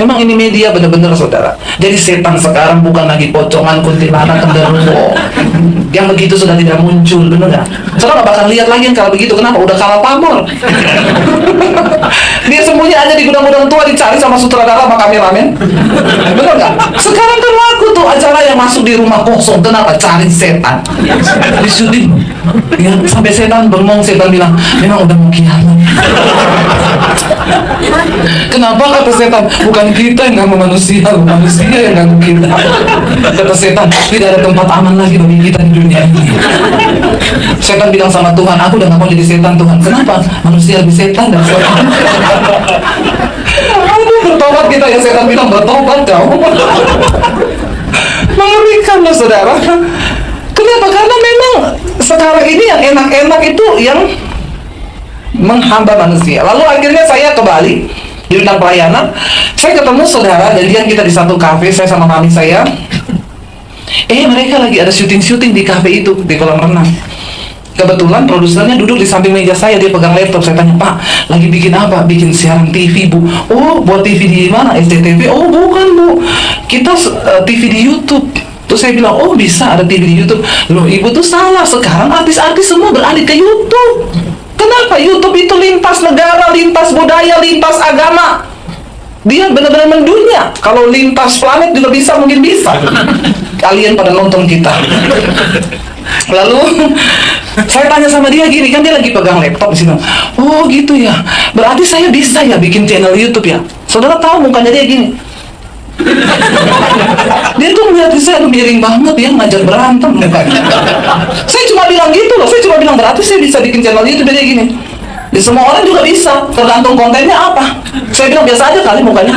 B: Memang ini media benar-benar saudara. Jadi setan sekarang bukan lagi pocongan, kuntilanak, genderuwo. Yang begitu sudah tidak muncul, benar nggak? Saudara nggak bakal lihat lagi yang kalau begitu. Kenapa? Udah kalah pamor. Dia sembunyi aja di gudang-gudang tua, dicari sama sutradara sama kameramen. Benar nggak? Sekarang kan laku tuh acara yang masuk di rumah kosong. Kenapa? Cari setan. Di syuting. Ya, sampai setan bengong, setan bilang, memang udah mau kiamat. Kenapa kata setan? Bukan kita yang ganggu manusia, manusia yang ganggu kita. Kata setan, tidak ada tempat aman lagi bagi kita di dunia ini. Setan bilang sama Tuhan, aku udah gak mau jadi setan Tuhan. Kenapa? Manusia lebih setan dan setan. Aduh, bertobat kita ya, setan bilang bertobat kau. Mengerikan loh saudara. Kenapa? Karena memang sekarang ini yang enak-enak itu yang menghamba manusia. Lalu akhirnya saya ke Bali di bidang pelayanan. Saya ketemu saudara, jadian kita di satu kafe, saya sama mami saya. Mereka lagi ada syuting di kafe itu, di kolam renang. Kebetulan produsernya duduk di samping meja saya, dia pegang laptop. Saya tanya, Pak, lagi bikin apa? Bikin siaran TV, Bu. Oh, buat TV di mana? SCTV? Oh, bukan, Bu. Kita TV di YouTube. Terus saya bilang, oh bisa ada TV di YouTube. Loh, ibu tuh salah. Sekarang artis-artis semua beralih ke YouTube. Kenapa? YouTube itu lintas negara, lintas budaya, lintas agama. Dia benar-benar mendunia. Kalau lintas planet juga bisa, mungkin bisa. Kalian pada nonton kita. Lalu saya tanya sama dia gini, kan dia lagi pegang laptop di sini. Oh gitu ya. Berarti saya bisa ya bikin channel YouTube ya. Saudara tahu mukanya dia gini. Dia tuh melihat saya miring banget ya, ngajak berantem mukanya. Saya cuma bilang gitu loh, saya cuma bilang berarti saya bisa bikin channel YouTube dia gini. Di semua orang juga bisa, tergantung kontennya apa. Saya bilang biasa aja kali mukanya.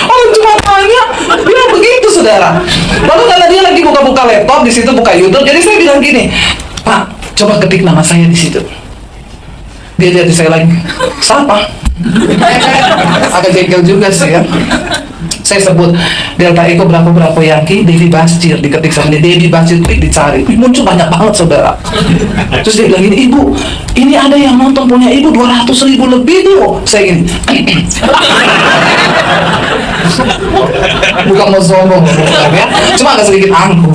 B: Orang cuma tanya, bilang begitu saudara. Lalu karena dia lagi buka-buka laptop di situ, buka YouTube, jadi saya bilang gini, Pak, coba ketik nama saya di situ. Dia lihat saya lagi, siapa? Agak jengkel juga sih ya. Saya sebut Delta Eko berapa Yankee, Devi Basjir, diketik sama dia, Devi Basjir, klik dicari, muncul banyak banget saudara. Terus dia bilang gini, Ibu, ini ada yang nonton punya Ibu 200.000 lebih tuh. Saya gini, bukan mau sombong ya, cuma agak sedikit angkuh.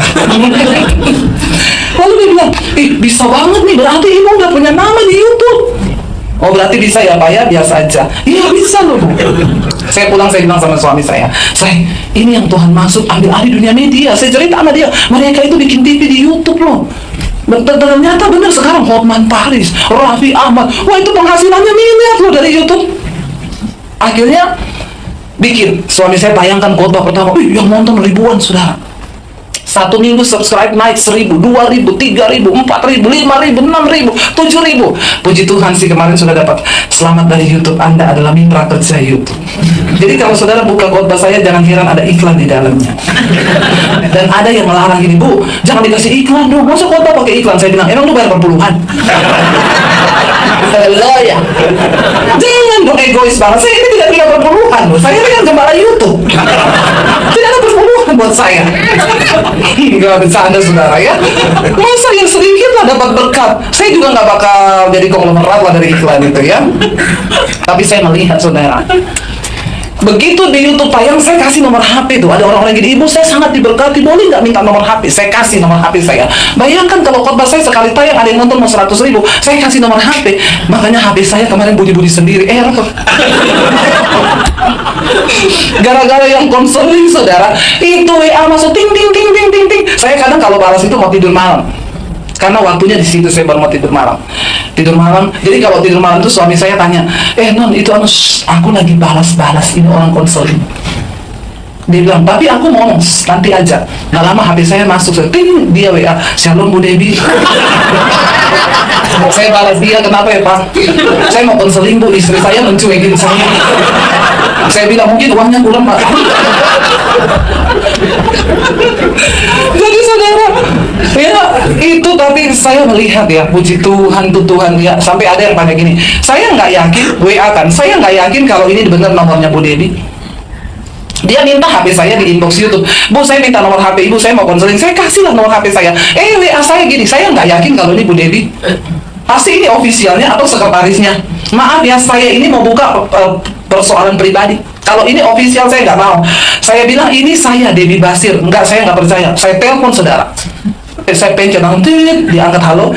B: Lalu dia bilang, bisa banget nih, berarti Ibu udah punya nama di YouTube. Oh berarti bisa ya Pak ya, biasa aja. Iya bisa loh Bu. Saya pulang, saya bilang sama suami saya, ini yang Tuhan maksud ambil alih dunia media. Saya cerita sama dia, mereka itu bikin TV di YouTube loh. Ternyata benar sekarang Hotman Paris, Raffi Ahmad, wah itu penghasilannya miliar loh dari YouTube. Akhirnya bikin, suami saya tayangkan khotbah pertama, yang nonton ribuan saudara. 1 minggu subscribe naik 1.000, 2.000, 3.000, 4.000, 5.000, 6.000, 7.000. Puji Tuhan sih kemarin sudah dapat selamat dari YouTube. Anda adalah mitra kerja YouTube. Jadi kalau saudara buka khotbah saya, jangan heran ada iklan di dalamnya. Dan ada yang melarang gini, Bu, jangan dikasih iklan dong. Masa khotbah pakai iklan? Saya bilang, emang lu bayar perpuluhan? Halo ya. Jangan dong egois banget. Saya ini tidak punya perpuluhan loh. Saya ini kan gembala YouTube. Tidak ada perpuluhan buat saya. Gak bercanda saudara ya. Masa yang sedikit lah dapat berkat. Saya juga gak bakal jadi konglomerat lah dari iklan itu ya. Tapi saya melihat saudara, Begitu di YouTube tayang, saya kasih nomor HP tuh. Ada orang-orang gini, ibu saya sangat diberkati, boleh nggak minta nomor HP? Saya kasih nomor HP saya. Bayangkan kalau khotbah saya sekali tayang ada yang nonton mau 100.000, saya kasih nomor HP. Makanya HP saya kemarin bunyi-bunyi sendiri. Gara-gara yang konseling saudara, itu WA masuk ting ting ting ting ting ting. Saya kadang kalau balas itu mau tidur malam. Karena waktunya di situ saya baru mau tidur malam. Jadi kalau tidur malam tuh suami saya tanya, non itu aku lagi balas ini orang konseling. Dia bilang, tapi aku mau nanti aja. Nggak lama HP saya masuk, ting, dia WA, Shalom Bu Debbie. Saya balas dia, kenapa ya Pak? Saya mau konseling Bu, istri saya mencuekin saya. Saya bilang mungkin uangnya kurang Pak. Jadi saudara, ya itu tapi saya melihat ya, puji Tuhan tuh Tuhan ya, sampai ada yang tanya gini, saya nggak yakin WA kan, saya nggak yakin kalau ini benar nomornya Bu Debbie. Dia minta HP saya di inbox YouTube, Bu saya minta nomor HP ibu, saya mau konseling, saya kasihlah nomor HP saya. WA saya gini, saya nggak yakin kalau ini Bu Debbie. Pasti ini ofisialnya atau sekretarisnya. Maaf ya, saya ini mau buka persoalan pribadi. Kalau ini ofisial saya nggak mau. Saya bilang ini saya Debbie Basir. Enggak, saya nggak percaya. Saya telepon saudara. Saya pencet nanti diangkat, halo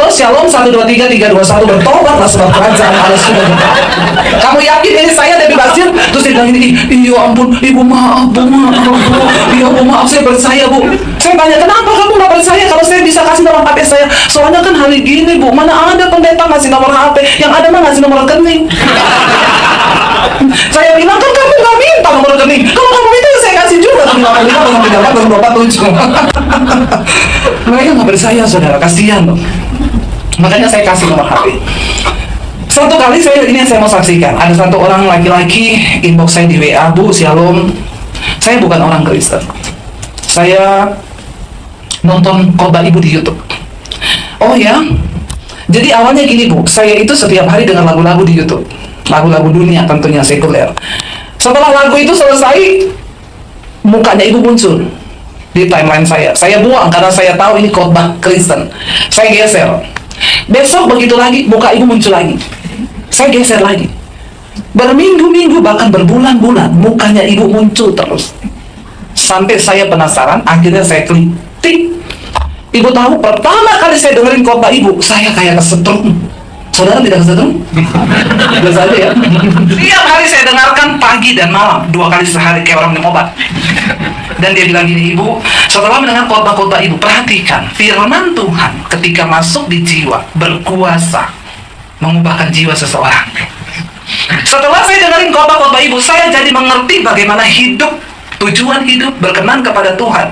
B: Shalom 123 321 bertobatlah sebab kerajaan Allah sudah dekat. Kamu yakin ini saya Debbie Basir? Terus dia bilang ini, iya ampun ibu maaf bu, iya bu maaf saya percaya bu. Saya tanya kenapa kamu nggak percaya kalau saya bisa kasih nomor HP saya? Soalnya kan hari gini bu, mana ada pendeta ngasih nomor HP, yang ada mah ngasih nomor rekening. Saya bilang kan kamu nggak minta nomor rekening, kalau kamu minta saya kasih juga 555 Mereka nggak percaya saudara, kasihan loh. Makanya saya kasih nomor HP. Satu kali ini yang saya mau saksikan, ada satu orang laki-laki inbox saya di WA, Bu Shalom, saya bukan orang Kristen, saya nonton khotbah ibu di YouTube. Oh ya, jadi awalnya gini Bu, saya itu setiap hari dengar lagu-lagu di YouTube, lagu-lagu dunia tentunya sekuler. Setelah lagu itu selesai, mukanya ibu muncul di timeline saya buang karena saya tahu ini khotbah Kristen. Saya geser. Besok begitu lagi, muka ibu muncul lagi. Saya geser lagi. Berminggu-minggu bahkan berbulan-bulan mukanya ibu muncul terus. Sampai saya penasaran, akhirnya saya klik. Tik. Ibu tahu pertama kali saya dengerin khotbah ibu, saya kayak kesetrum. Saudara tidak kesetrum? Biasa aja ya. Tiap hari saya dengarkan pagi dan malam, 2 kali sehari kayak orang minum obat. Dan dia bilang gini, ibu, setelah mendengar khotbah-khotbah ibu, perhatikan firman Tuhan ketika masuk di jiwa berkuasa mengubahkan jiwa seseorang. Setelah saya dengerin khotbah-khotbah ibu, saya jadi mengerti bagaimana hidup, tujuan hidup berkenan kepada Tuhan.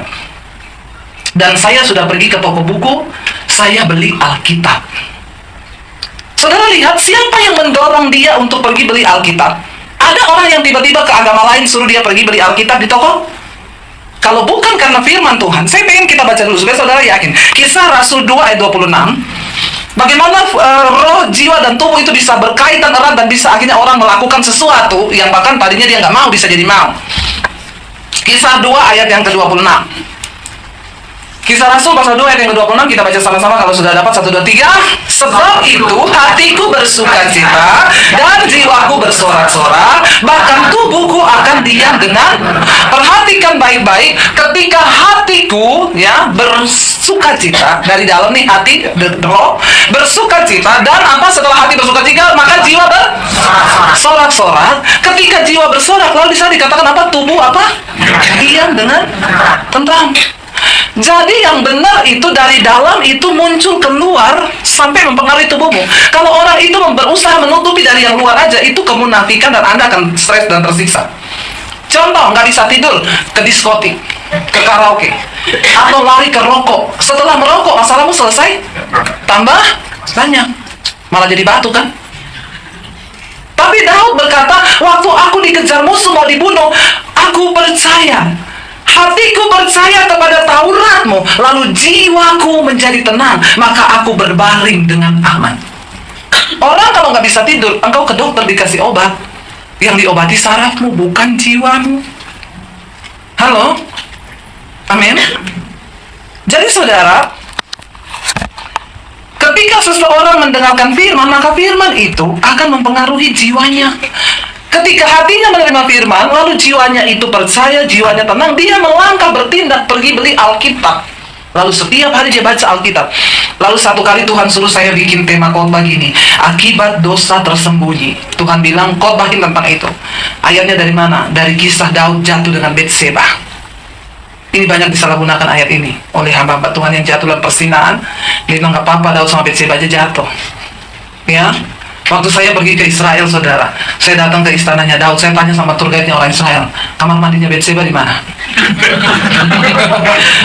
B: Dan saya sudah pergi ke toko buku, saya beli Alkitab. Saudara lihat siapa yang mendorong dia untuk pergi beli Alkitab? Ada orang yang tiba-tiba ke agama lain suruh dia pergi beli Alkitab di toko? Kalau bukan karena firman Tuhan, saya pengen kita baca dulu supaya saudara yakin. Kisah Rasul 2 ayat 26. Bagaimana roh, jiwa, dan tubuh itu bisa berkaitan erat dan bisa akhirnya orang melakukan sesuatu yang bahkan tadinya dia nggak mau, bisa jadi mau. Kisah 2 ayat yang ke-26. Kisah Rasul pasal 2 ayat yang ke-26, kita baca sama-sama kalau sudah dapat. 1, 2, 3. Sebab itu hatiku bersukacita dan jiwaku bersorak-sorak, bahkan tubuhku akan diam dengan. Perhatikan baik-baik, ketika hatiku ya bersukacita, dari dalam nih hati, roh bersukacita, dan apa setelah hati bersukacita maka jiwa bersorak-sorak. Ketika jiwa bersorak lalu bisa dikatakan apa? Tubuh apa? Diam dengan tentram. Jadi yang benar itu dari dalam itu muncul keluar sampai mempengaruhi tubuhmu. Kalau orang itu berusaha menutupi dari yang luar aja, itu kemunafikan dan Anda akan stres dan tersiksa. Contoh, nggak bisa tidur, ke diskotik, ke karaoke, atau lari ke rokok. Setelah merokok, masalahmu selesai? Tambah banyak, malah jadi batu kan? Tapi Daud berkata, waktu aku dikejar musuh mau dibunuh, aku percaya. Hatiku percaya kepada Tauratmu, lalu jiwaku menjadi tenang, maka aku berbaring dengan aman. Orang kalau nggak bisa tidur, engkau ke dokter dikasih obat. Yang diobati sarafmu, bukan jiwamu. Halo? Amin? Jadi saudara, ketika seseorang mendengarkan firman, maka firman itu akan mempengaruhi jiwanya. Ketika hatinya menerima firman, lalu jiwanya itu percaya, jiwanya tenang, dia melangkah bertindak, pergi beli Alkitab. Lalu setiap hari dia baca Alkitab. Lalu satu kali Tuhan suruh saya bikin tema khotbah gini, akibat dosa tersembunyi. Tuhan bilang khotbahin tentang itu. Ayatnya dari mana? Dari kisah Daud jatuh dengan Betseba. Ini banyak disalahgunakan ayat ini oleh hamba-hamba Tuhan yang jatuh dalam perzinaan. Dia bilang, gak apa-apa, Daud sama Betseba aja jatuh. Ya, waktu saya pergi ke Israel, saudara, saya datang ke istananya Daud. Saya tanya sama tour guide-nya orang Israel, kamar mandinya Betseba di mana?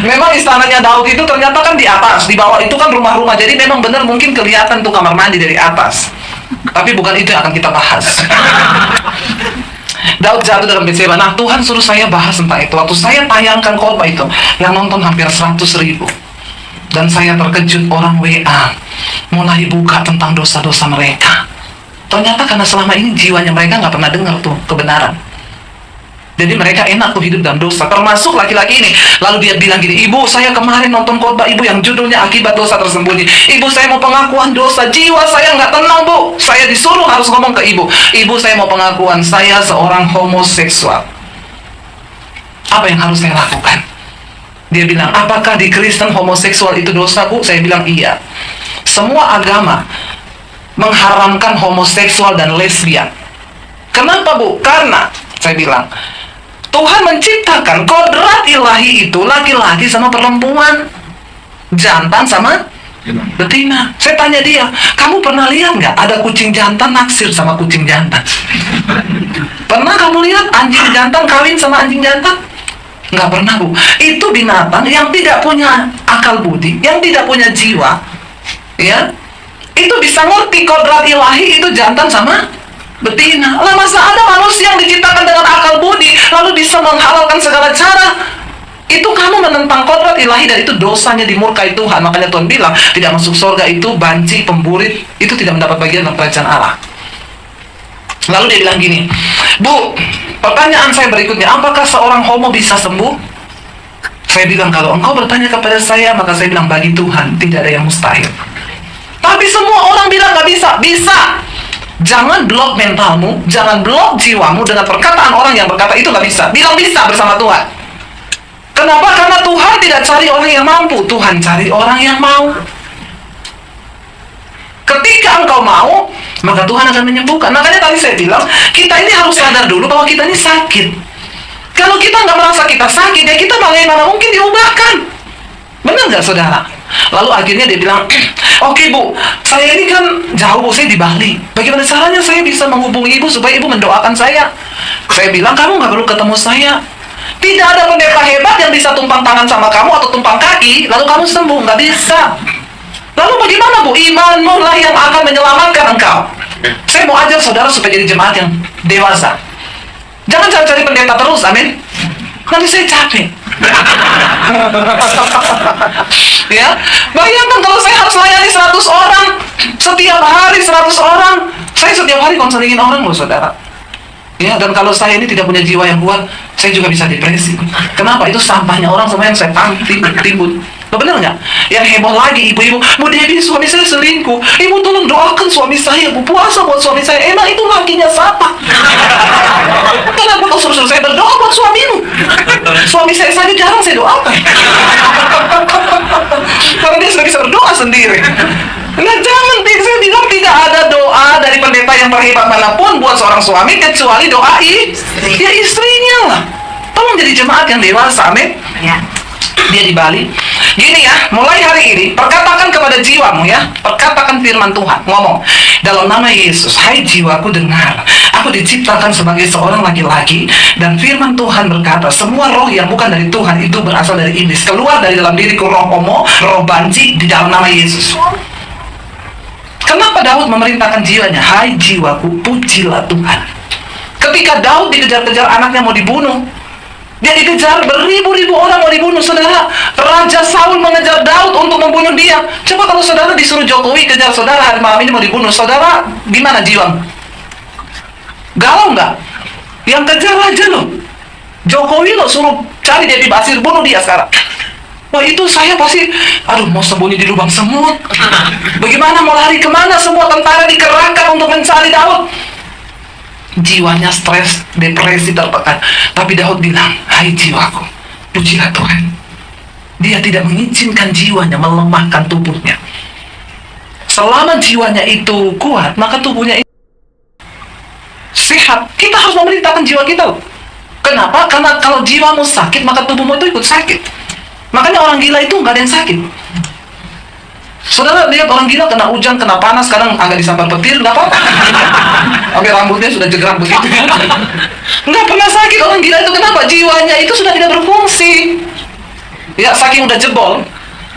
B: Memang istananya Daud itu ternyata kan di atas, di bawah itu kan rumah-rumah. Jadi memang benar mungkin kelihatan tuh kamar mandi dari atas. Tapi bukan itu yang akan kita bahas. Daud jatuh dalam Betseba. Nah, Tuhan suruh saya bahas tentang itu. Waktu saya tayangkan khotbah itu, yang nonton hampir 100.000. Dan saya terkejut, orang WA mulai buka tentang dosa-dosa mereka. Ternyata karena selama ini jiwanya mereka nggak pernah dengar tuh kebenaran. Jadi mereka enak tuh hidup dalam dosa. Termasuk laki-laki ini. Lalu dia bilang gini, ibu saya kemarin nonton khotbah ibu yang judulnya akibat dosa tersembunyi. Ibu saya mau pengakuan dosa. Jiwa saya nggak tenang bu. Saya disuruh harus ngomong ke ibu. Ibu saya mau pengakuan saya seorang homoseksual. Apa yang harus saya lakukan? Dia bilang, apakah di Kristen homoseksual itu dosa bu? Saya bilang iya. Semua agama mengharamkan homoseksual dan lesbian. Kenapa bu? Karena saya bilang Tuhan menciptakan kodrat ilahi itu laki-laki sama perempuan, jantan sama betina. Saya tanya dia, kamu pernah lihat nggak ada kucing jantan naksir sama kucing jantan? Pernah kamu lihat anjing jantan kawin sama anjing jantan? Nggak pernah bu. Itu binatang yang tidak punya akal budi, yang tidak punya jiwa, ya. Itu bisa ngerti kodrat ilahi itu jantan sama betina. Lah masa ada manusia yang diciptakan dengan akal budi lalu bisa menghalalkan segala cara? Itu kamu menentang kodrat ilahi dan itu dosanya dimurkai Tuhan. Makanya Tuhan bilang tidak masuk surga itu banci, pemburit, itu tidak mendapat bagian dalam kerajaan Allah. Lalu dia bilang gini, bu, pertanyaan saya berikutnya, apakah seorang homo bisa sembuh? Saya bilang, kalau engkau bertanya kepada saya, maka saya bilang bagi Tuhan tidak ada yang mustahil. Tapi semua orang bilang gak bisa. Bisa. Jangan blok mentalmu, jangan blok jiwamu dengan perkataan orang yang berkata itu gak bisa. Bilang bisa bersama Tuhan. Kenapa? Karena Tuhan tidak cari orang yang mampu, Tuhan cari orang yang mau. Ketika engkau mau, maka Tuhan akan menyembuhkan. Makanya tadi saya bilang, kita ini harus sadar dulu bahwa kita ini sakit. Kalau kita nggak merasa kita sakit, ya kita bagaimana mungkin diubahkan. Benar nggak saudara? Lalu akhirnya dia bilang, oke bu, saya ini kan jauh bu, saya di Bali. Bagaimana caranya saya bisa menghubungi ibu supaya ibu mendoakan saya? Saya bilang, kamu nggak perlu ketemu saya. Tidak ada pendeta hebat yang bisa tumpang tangan sama kamu atau tumpang kaki, lalu kamu sembuh. Nggak bisa. Lalu bagaimana bu? Imanmu lah yang akan menyelamatkan engkau. Saya mau ajar saudara supaya jadi jemaat yang dewasa. Jangan cari-cari pendeta terus, amin. Nanti saya capek. Ya, bayangkan kalau saya harus layani 100 orang setiap hari, 100 orang. Saya setiap hari konselingin orang loh saudara. Ya, dan kalau saya ini tidak punya jiwa yang kuat, saya juga bisa depresi. Kenapa? Itu sampahnya orang semua yang saya timbun. Benar nggak? Yang heboh lagi ibu-ibu, Bu Debbie suami saya selingkuh. Ibu tolong doakan suami saya, Bu, puasa buat suami saya. Emang itu lakinya siapa? Kenapa kau suruh saya berdoa buat suamimu? Suami saya saja jarang saya doakan. Karena dia sudah bisa berdoa sendiri. Nah jangan, saya bilang tidak ada doa dari pendeta yang terhebat manapun buat seorang suami kecuali doa ya istrinya lah. Tolong jadi jemaat yang dewasa, amin. Ya. Dia di Bali. Gini ya, mulai hari ini perkatakan kepada jiwamu ya, perkatakan firman Tuhan, ngomong dalam nama Yesus, hai jiwaku dengar, aku diciptakan sebagai seorang laki-laki dan firman Tuhan berkata, semua roh yang bukan dari Tuhan itu berasal dari iblis, keluar dari dalam diriku roh homo, roh banci di dalam nama Yesus. Kenapa Daud memerintahkan jiwanya, hai jiwaku pujilah Tuhan. Ketika Daud dikejar-kejar anaknya mau dibunuh, dia dikejar, beribu-ribu orang mau dibunuh, saudara. Raja Saul mengejar Daud untuk membunuh dia. Coba kalau saudara disuruh Jokowi kejar saudara hari malam ini mau dibunuh, saudara gimana jiwa? Galau nggak? Yang kejar raja loh. Jokowi loh suruh cari Debbie Basir, bunuh dia sekarang. Wah itu saya pasti, aduh mau sembunyi di lubang semut. Bagaimana mau lari kemana? Semua tentara dikerahkan untuk mencari Daud. jiwanya stres, depresi, tertekan. Tapi Daud bilang, hai jiwaku, pujilah Tuhan. Dia tidak mengizinkan jiwanya melemahkan tubuhnya. Selama jiwanya itu kuat, maka tubuhnya itu sehat. Kita harus memerintahkan jiwa kita loh. Kenapa? Karena kalau jiwamu sakit, maka tubuhmu itu ikut sakit. Makanya orang gila itu nggak ada yang sakit. Saudara lihat orang gila kena hujan, kena panas, kadang agak disambar petir, nggak apa-apa. Sampai rambutnya sudah jegrang begitu. Nggak pernah sakit orang gila itu. Kenapa? Jiwanya itu sudah tidak berfungsi. Ya, saking udah jebol,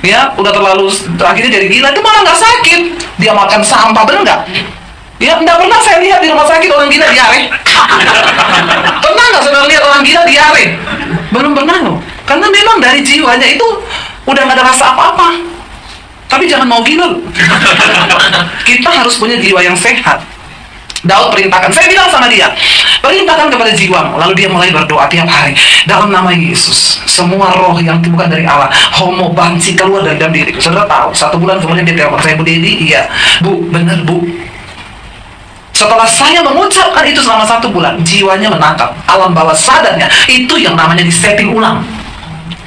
B: ya, udah terlalu, akhirnya jadi gila, itu malah nggak sakit. Dia makan sampah, bener nggak? Ya, nggak pernah saya lihat di rumah sakit orang gila diare. Pernah nggak saudara lihat orang gila diare? Belum pernah loh. Karena memang dari jiwanya itu udah nggak ada rasa apa-apa. Tapi jangan mau gila loh. Kita harus punya jiwa yang sehat. Daud perintahkan, saya bilang sama dia, perintahkan kepada jiwamu. Lalu dia mulai berdoa tiap hari, dalam nama Yesus, semua roh yang bukan dari Allah, homo, banci, keluar dari dalam diri. Saudara tahu, 1 bulan kemudian dia telepon saya, Bu Dedi, iya, Bu, benar Bu. Setelah saya mengucapkan itu selama 1 bulan, jiwanya menangkap, alam bawah sadarnya, itu yang namanya disetting ulang.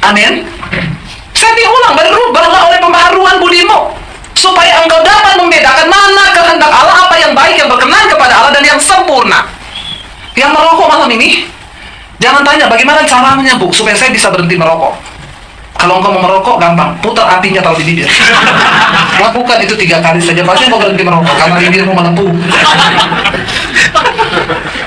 B: Amin. Setting ulang, berubahlah oleh pembaharuan budimu, supaya engkau dapat membedakan mana kehendak Allah, apa yang baik, yang berkenan kepada Allah, dan yang sempurna. Yang merokok malam ini, jangan tanya bagaimana caranya Bu, supaya saya bisa berhenti merokok. Kalau engkau mau merokok, gampang, putar apinya taruh di bibir. Lakukan itu 3 kali saja, pasti engkau berhenti merokok, karena bibirmu melepuh.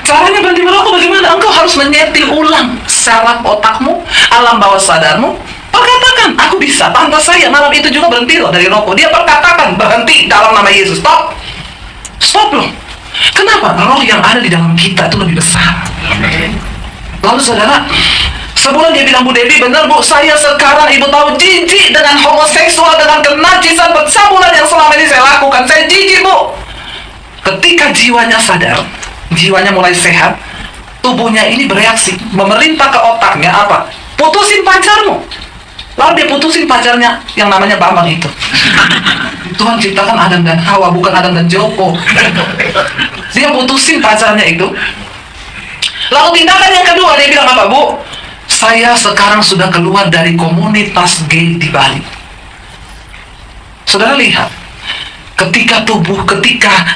B: Caranya berhenti merokok bagaimana? Engkau harus menyeting ulang saraf otakmu, alam bawah sadarmu. Perkatakan, aku bisa. Tante saya malam itu juga berhenti loh dari rokok. Dia perkatakan, berhenti dalam nama Yesus. Stop. Stop loh. Kenapa? Roh yang ada di dalam kita itu lebih besar. Lalu saudara, sebulan dia bilang, Bu Debbie, benar Bu, saya sekarang ibu tahu jijik dengan homoseksual, dengan kenajisan percabulan yang selama ini saya lakukan. Saya jijik Bu. Ketika jiwanya sadar, jiwanya mulai sehat, tubuhnya ini bereaksi, memerintah ke otaknya apa? Putusin pacarmu. Lalu dia putusin pacarnya yang namanya Bambang itu. Tuhan ciptakan Adam dan Hawa, bukan Adam dan Joko. Dia putusin pacarnya itu. Lalu tindakan yang kedua, dia bilang apa, Bu? Saya sekarang sudah keluar dari komunitas gay di Bali. Saudara lihat, ketika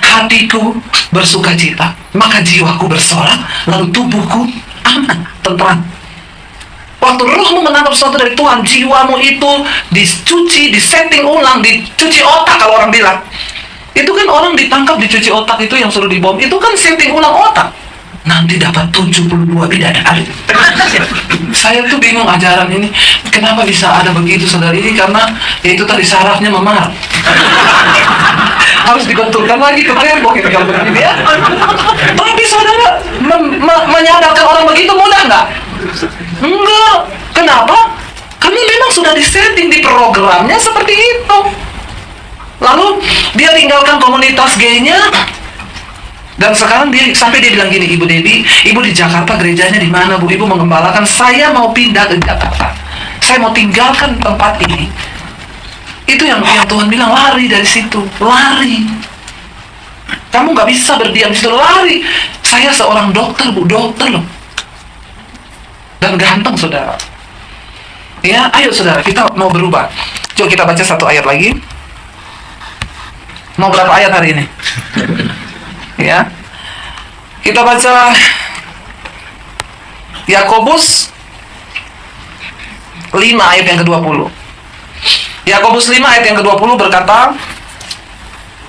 B: hatiku bersuka cita, maka jiwaku bersorak, lalu tubuhku aman, tentram. Waktu rohmu menangkap sesuatu dari Tuhan, jiwamu itu dicuci, disetting ulang, dicuci otak kalau orang bilang. Itu kan orang ditangkap, dicuci otak itu yang suruh dibom, itu kan setting ulang otak. Nanti dapat 72 bidadari. Saya tuh bingung ajaran ini, kenapa bisa ada begitu saudara ini, karena ya itu tadi sarafnya memar. Harus dibetulkan lagi ke tembok itu kalau begini ya. Tapi saudara, menyadarkan orang begitu mudah nggak? Enggak. Kenapa? Karena memang sudah disetting di programnya seperti itu. Lalu dia tinggalkan komunitas gaynya, dan sekarang sampai dia bilang gini, Ibu Debbie, Ibu di Jakarta gerejanya di mana Bu? Ibu mengembalakan. Saya mau pindah ke Jakarta. Saya mau tinggalkan tempat ini. Itu yang Tuhan bilang, lari dari situ, lari. Kamu nggak bisa berdiam di situ, lari. Saya seorang dokter Bu, dokter loh. Dan ganteng saudara. Ya, ayo saudara, kita mau berubah. Coba kita baca 1 ayat lagi. Mau berapa ayat hari ini? Ya, kita baca Yakobus 5 ayat yang ke-20. Yakobus 5 ayat yang ke-20 berkata,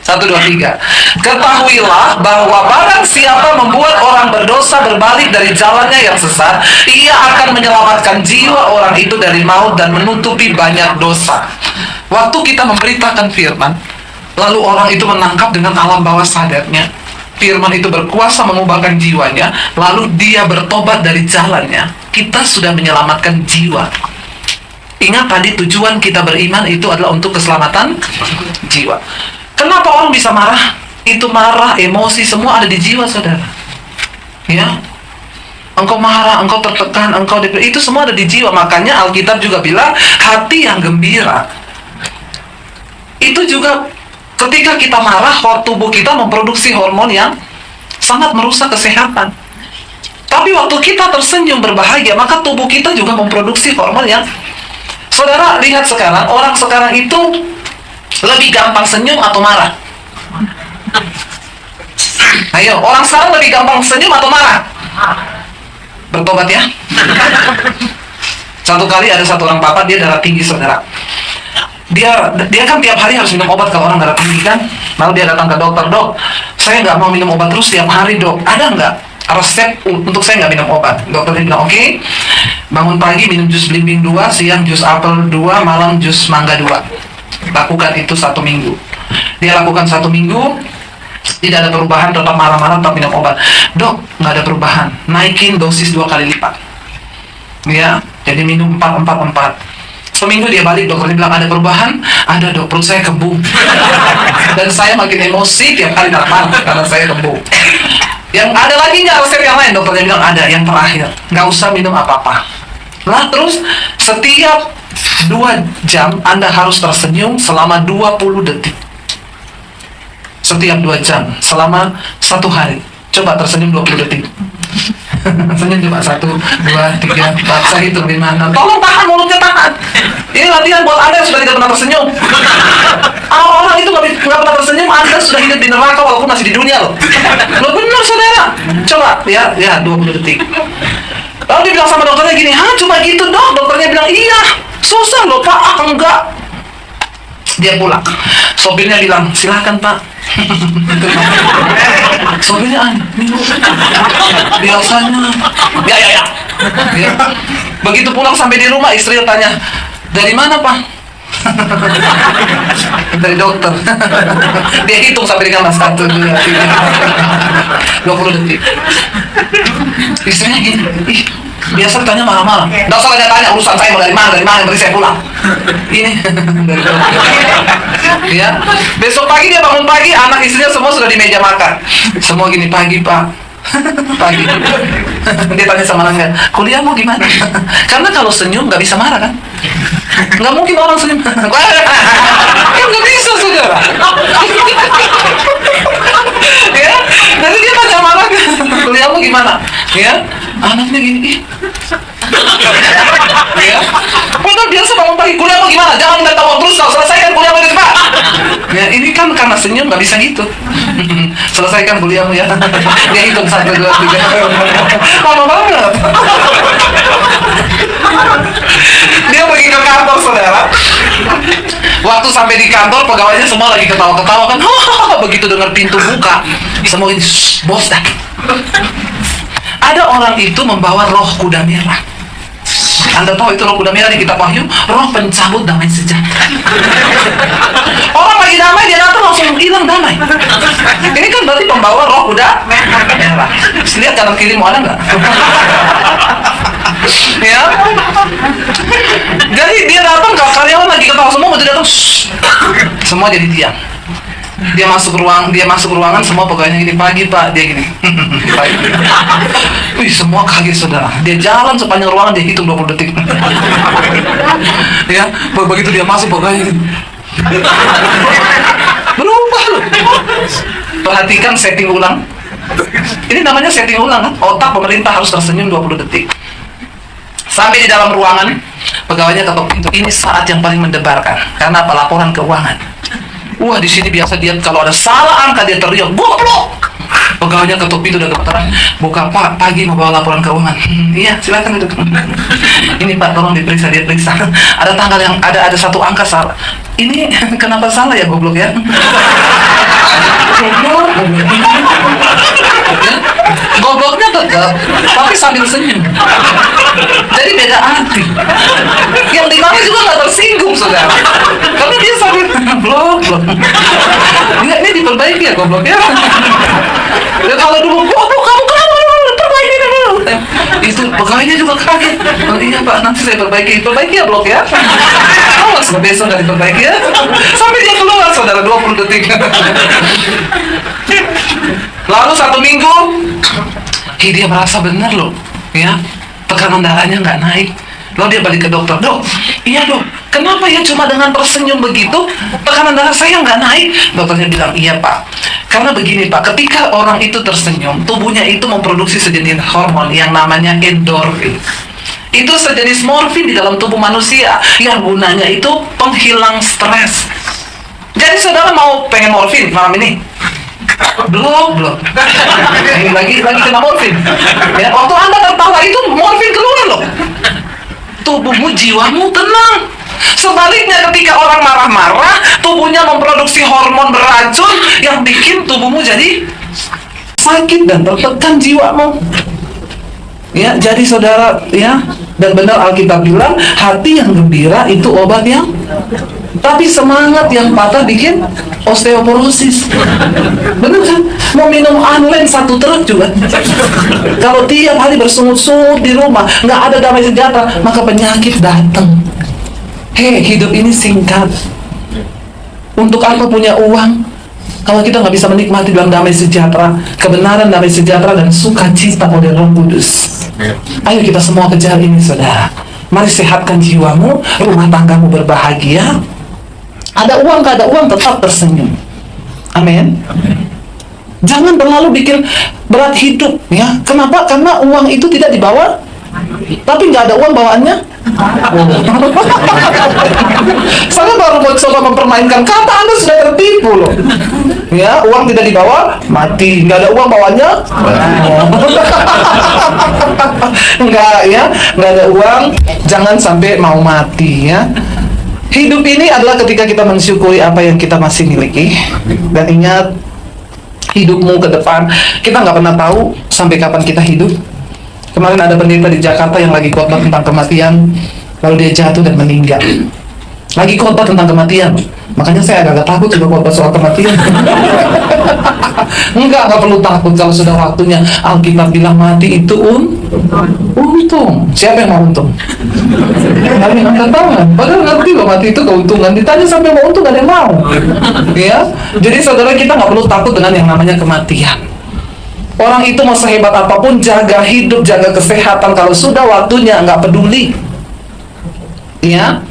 B: 1, 2, 3. Ketahuilah bahwa barang siapa membuat orang berdosa berbalik dari jalannya yang sesat, ia akan menyelamatkan jiwa orang itu dari maut dan menutupi banyak dosa. Waktu kita memberitakan firman, lalu orang itu menangkap dengan alam bawah sadarnya, firman itu berkuasa mengubahkan jiwanya, lalu dia bertobat dari jalannya, kita sudah menyelamatkan jiwa. Ingat tadi tujuan kita beriman itu adalah untuk keselamatan jiwa. Kenapa orang bisa marah? Itu marah, emosi, semua ada di jiwa saudara. Ya, engkau marah, engkau tertekan, engkau depresi, itu semua ada di jiwa. Makanya Alkitab juga bilang, hati yang gembira itu juga ketika kita marah, tubuh kita memproduksi hormon yang sangat merusak kesehatan. Tapi waktu kita tersenyum berbahagia, maka tubuh kita juga memproduksi hormon yang... Saudara, lihat sekarang, orang sekarang itu lebih gampang senyum atau marah? Ayo, orang sekarang lebih gampang senyum atau marah? Bertobat ya. Satu kali ada satu orang papa, dia darah tinggi, saudara. Dia kan tiap hari harus minum obat kalau orang darah tinggi kan. Lalu dia datang ke dokter, dok, saya nggak mau minum obat terus tiap hari dok. Ada nggak resep untuk saya nggak minum obat? Dokter bilang, oke, bangun pagi minum jus belimbing 2, siang jus apel 2, malam jus mangga 2. Lakukan itu 1 minggu. Dia lakukan 1 minggu, tidak ada perubahan, tetap marah-marah, tetap minum obat. Dok, nggak ada perubahan, naikin dosis 2 kali lipat. Ya, jadi minum 4. Seminggu dia balik, dokternya bilang ada perubahan. Ada dok, perut saya kembung. Dan saya makin emosi tiap kali marah karena saya kembung. Yang ada lagi nggak resep yang lain? Dokternya bilang ada, yang terakhir, nggak usah minum apa-apa. Lah terus setiap 2 jam Anda harus tersenyum selama 20 detik. Setiap 2 jam selama 1 hari. Coba tersenyum 20 detik. Senyum coba 1, 2, 3, 4. Saya hitung 5, 6. Tolong tahan mulutnya, tahan. Ini latihan buat Anda yang sudah tidak pernah tersenyum. Orang itu nggak pernah tersenyum, Anda sudah hidup di neraka walaupun masih di dunia loh. Loh benar saudara. Coba ya 20 detik. Lalu dia bilang sama dokternya gini, cuma gitu dok? Dokternya bilang, iya, susah loh pak. Enggak. Dia pulang, sopirnya bilang, silakan pak. Sopirnya biasanya ya. Begitu pulang sampai di rumah, istri tanya, dari mana pak? Dari dokter. Dia hitung sampai dengan 1, 2, 3, 20 detik. Istrinya gini, biasa tanya malam-malam. Nggak usah tanya urusan saya mau dari mana yang beri saya pulang. Ini dari dokter. Ya, besok pagi dia bangun pagi, anak istrinya semua sudah di meja makan. Semua gini, pagi pak. Pagi. Dia tanya sama anaknya, kuliahmu gimana? Karena kalau senyum nggak bisa marah kan? Nggak mungkin orang senyum. Nggak bisa saudara. Ya, nanti dia tanya sama anaknya, kuliahmu gimana? Ya, anaknya gini. Ya, padahal biasa bangun pagi, kuliahmu gimana? Jangan minta tahu terus, kau selesaikan kuliahmu itu cepat. Ya, ini kan karena senyum nggak bisa gitu. Selesaikan kuliahmu ya. Dia hitung 1, 2, 3. Lama banget. Dia pergi ke kantor saudara. Waktu sampai di kantor, pegawainya semua lagi ketawa-ketawa kan. Begitu dengar pintu buka, semua ini, bos dah. Ada orang itu membawa roh kuda merah. Anda tahu itu roh kuda merah di kitab Wahyu, roh pencabut damai sejahtera. Orang lagi damai, dia datang langsung hilang damai. Ini kan berarti pembawa roh kuda merah. Lihat kanan kiri mau ada nggak? Ya. Jadi dia datang, karyawan lagi ketawa semua, begitu datang, semua jadi diam. Dia masuk ruangan, semua pegawainya gini, pagi pak, dia gini. Pagi. Wih, semua kaget saudara. Dia jalan sepanjang ruangan, dia hitung 20 detik. Ya, begitu dia masuk pegawainya gini. Berubah loh. Perhatikan setting ulang. Ini namanya setting ulang kan? Otak pemerintah harus tersenyum 20 detik. Sampai di dalam ruangan, pegawainya ketok pintu. Ini saat yang paling mendebarkan. Karena apa? Laporan keuangan. Wah, di sini biasa dia kalau ada salah angka dia teriak, goblok. Pegawainya ketuk pintu dan gemetaran. Buka pak, pagi mau bawa laporan keuangan. Iya, silakan duduk. Ini pak, tolong diperiksa, dia periksa. Ada tanggal yang ada 1 angka salah. Ini kenapa salah ya goblok ya? Gobloknya tetap, tapi sambil senyum. Jadi beda arti. Yang dimana juga nggak tersinggung saudara. Karena dia sambil blok. Ini diperbaiki ya goblok ya. Ya kalau dulu goblok kamu kenapa perbaiki dulu. Itu pegawainya juga kaget. Oh, iya pak, nanti saya perbaiki ya blok ya. Awas besok nggak diperbaiki ya. Sampai dia keluar saudara 20 detik. Lalu 1 minggu, dia merasa benar loh, ya, tekanan darahnya nggak naik. Lalu dia balik ke dokter, dok, iya dok, kenapa ya cuma dengan tersenyum begitu tekanan darah saya nggak naik? Dokternya bilang, iya pak, Karena begini Pak, ketika orang itu tersenyum, tubuhnya itu memproduksi sejenis hormon yang namanya endorfin. Itu sejenis morfin di dalam tubuh manusia yang gunanya itu penghilang stres. Jadi saudara mau pengen morfin malam ini? Belum. lagi kena morfin. Ya, waktu Anda tertawa itu morfin keluar loh. Tubuhmu, jiwamu tenang. Sebaliknya ketika orang marah-marah, tubuhnya memproduksi hormon beracun yang bikin tubuhmu jadi sakit dan tertekan jiwamu. Ya, jadi saudara, ya, dan benar Alkitab bilang hati yang gembira itu obat yang, tapi semangat yang patah bikin osteoporosis. Benar kan? Mau minum Anlen 1 truk juga. Kalau tiap hari bersungut-sungut di rumah, nggak ada damai sejahtera, maka penyakit datang. Hei, hidup ini singkat. Untuk apa punya uang kalau kita nggak bisa menikmati dalam damai sejahtera, kebenaran, damai sejahtera, dan sukacita oleh Roh Kudus? Ayo kita semua kejar ini, saudara. Mari sehatkan jiwamu, rumah tanggamu berbahagia. Ada uang, gak ada uang, tetap tersenyum. Amin. Jangan terlalu bikin berat hidup, ya. Kenapa? Karena uang itu tidak dibawa, tapi nggak ada uang bawaannya. Saya baru mau coba mempermainkan kata, Anda sudah tertipu loh. Ya, uang tidak dibawa, mati. Nggak ada uang bawaannya. Nggak, ya, nggak ada uang, jangan sampai mau mati, ya. Hidup ini adalah ketika kita mensyukuri apa yang kita masih miliki. Dan ingat, hidupmu ke depan, kita nggak pernah tahu sampai kapan kita hidup. Kemarin ada pendeta di Jakarta yang lagi khotbah tentang kematian, lalu dia jatuh dan meninggal. Lagi khotbah tentang kematian, makanya saya agak takut juga khotbah soal kematian. Enggak perlu takut kalau sudah waktunya. Alkitab bilang mati itu untung. Siapa yang mau untung? Kami angkat tangan. Padahal ngerti loh mati itu keuntungan. Ditanya sampai mau untung, gak ada yang mau. Ya, jadi saudara, kita nggak perlu takut dengan yang namanya kematian. Orang itu mau sehebat apapun, jaga hidup, jaga kesehatan. Kalau sudah waktunya, nggak peduli. Ya,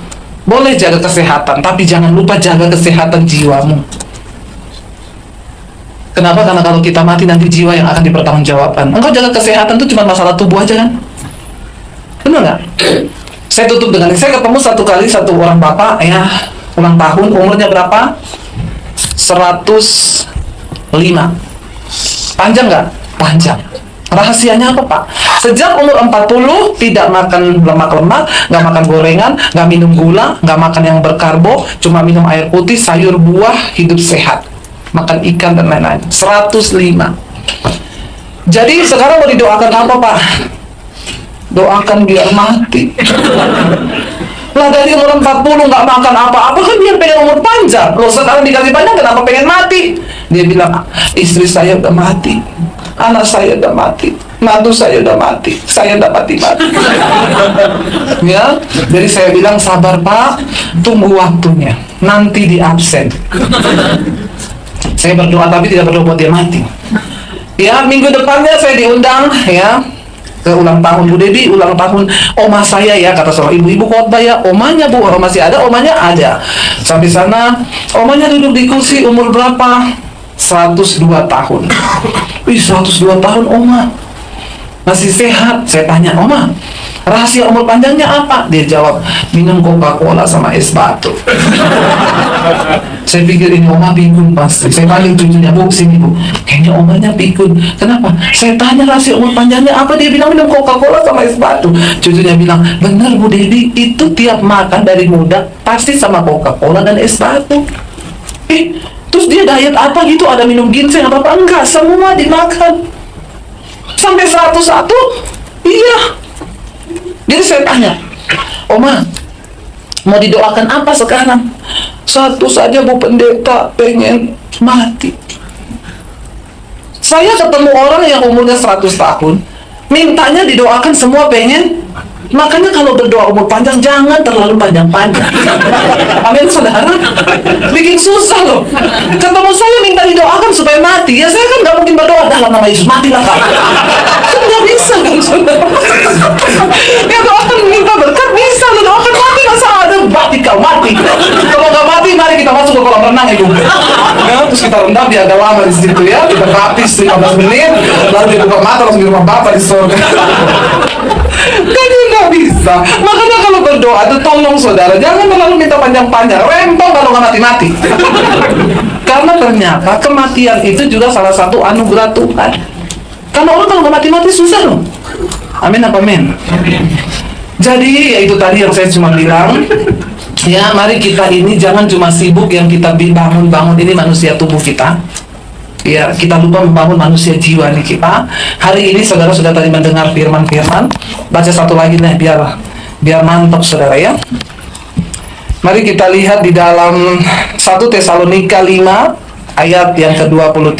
B: boleh jaga kesehatan, tapi jangan lupa jaga kesehatan jiwamu. Kenapa? Karena kalau kita mati, nanti jiwa yang akan dipertanggungjawabkan. Engkau jaga kesehatan itu cuma masalah tubuh aja kan? Benar nggak? Saya tutup dengan ini. Saya ketemu satu kali satu orang bapak, ya, ulang tahun, umurnya berapa? 105. Panjang nggak? Panjang. Rahasianya apa, Pak? Sejak umur 40 tidak makan lemak-lemak, nggak makan gorengan, nggak minum gula, nggak makan yang berkarbo, cuma minum air putih, sayur, buah, hidup sehat, makan ikan dan lain-lain. 105. Jadi sekarang mau didoakan apa, Pak? Doakan biar mati. Lah dari umur 40 nggak makan apa-apa kan dia pengen umur panjang. Loh sekarang dikasih panjang kenapa pengen mati? Dia bilang, istri saya udah mati, anak saya udah mati, mantu saya udah mati, saya udah mati-mati. Ya, jadi saya bilang sabar Pak, tunggu waktunya, nanti di absen. Saya berdoa tapi tidak berdoa buat dia mati. Ya, minggu depannya saya diundang, ya, ke ulang tahun Bu Debi, ulang tahun oma saya, ya, kata seorang ibu-ibu khotbah, ya, omanya Bu, oh, masih ada, omanya ada. Sampai sana, omanya duduk di kursi, umur berapa? 102 tahun. Wih, 102 tahun oma, masih sehat. Saya tanya, oma, rahasia umur panjangnya apa? Dia jawab, minum Coca-Cola sama es batu. Saya pikir ini oma pikun pasti. Saya panggil cucunya, Bu, sini Bu. Kayaknya omanya pikun. Kenapa? Saya tanya rahasia umur panjangnya apa? Dia bilang minum Coca-Cola sama es batu. Cucunya bilang, benar Bu Devi, itu tiap makan dari muda pasti sama Coca-Cola dan es batu. Terus dia diet apa gitu? Ada minum ginseng apa-apa? Enggak, semua dimakan. Sampai 101? Iya. Jadi saya tanya, oma, mau didoakan apa sekarang? Satu saja Bu Pendeta, pengen mati. Saya ketemu orang yang umurnya 100 tahun, mintanya didoakan semua pengen. Makanya kalau berdoa umur panjang, jangan terlalu panjang-panjang. Amin, saudara. Bikin susah loh. Ketemu saya minta didoakan supaya mati. Ya saya kan nggak mungkin berdoa dalam nama Yesus, matilah Kak. Kan nggak bisa kan, saudara. Ya doakan minta berkat bisa, doakan mati masa ada mati kau mati. Kalau nggak mati, mari kita masuk ke kolam renang, Ibu. Ya, terus kita rendam dia agak lama di situ ya, kita praktis 15 menit, lalu dia buka mata langsung di rumah Bapak di surga. Kan dia nggak bisa. Makanya kalau berdoa itu tolong saudara, jangan terlalu minta panjang-panjang, rempong kalau nggak mati-mati. Karena ternyata kematian itu juga salah satu anugerah Tuhan. Karena orang kalau nggak mati-mati susah loh. Amin apa amin? Jadi ya itu tadi yang saya cuma bilang. Ya, mari kita ini jangan cuma sibuk yang kita bangun-bangun ini manusia tubuh kita. Ya, kita lupa membangun manusia jiwa nih kita. Hari ini saudara sudah tadi mendengar firman-firman. Baca satu lagi nih biar mantap saudara ya. Mari kita lihat di dalam 1 Tesalonika 5 ayat yang ke-23.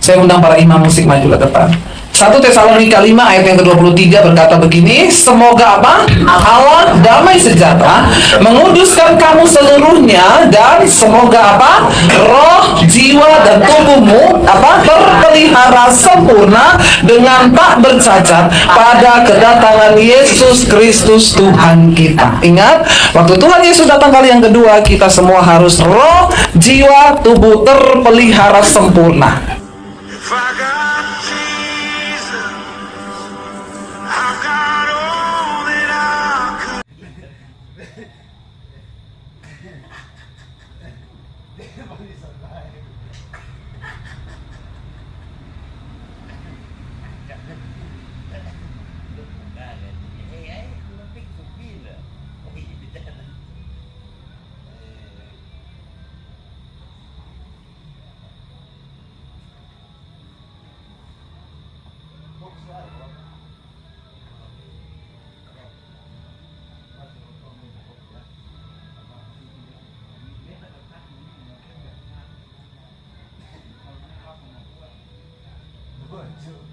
B: Saya undang para imam musik maju ke depan. 1 Tesalonika 5 ayat yang ke-23 berkata begini, semoga apa? Allah damai sejahtera menguduskan kamu seluruhnya, dan semoga apa? Roh, jiwa, dan tubuhmu apa? Terpelihara sempurna dengan tak bercacat pada kedatangan Yesus Kristus Tuhan kita. Ingat, waktu Tuhan Yesus datang kali yang kedua, kita semua harus roh, jiwa, tubuh terpelihara sempurna.
A: If I got Jesus, I've got all that I could.
C: Bonjour.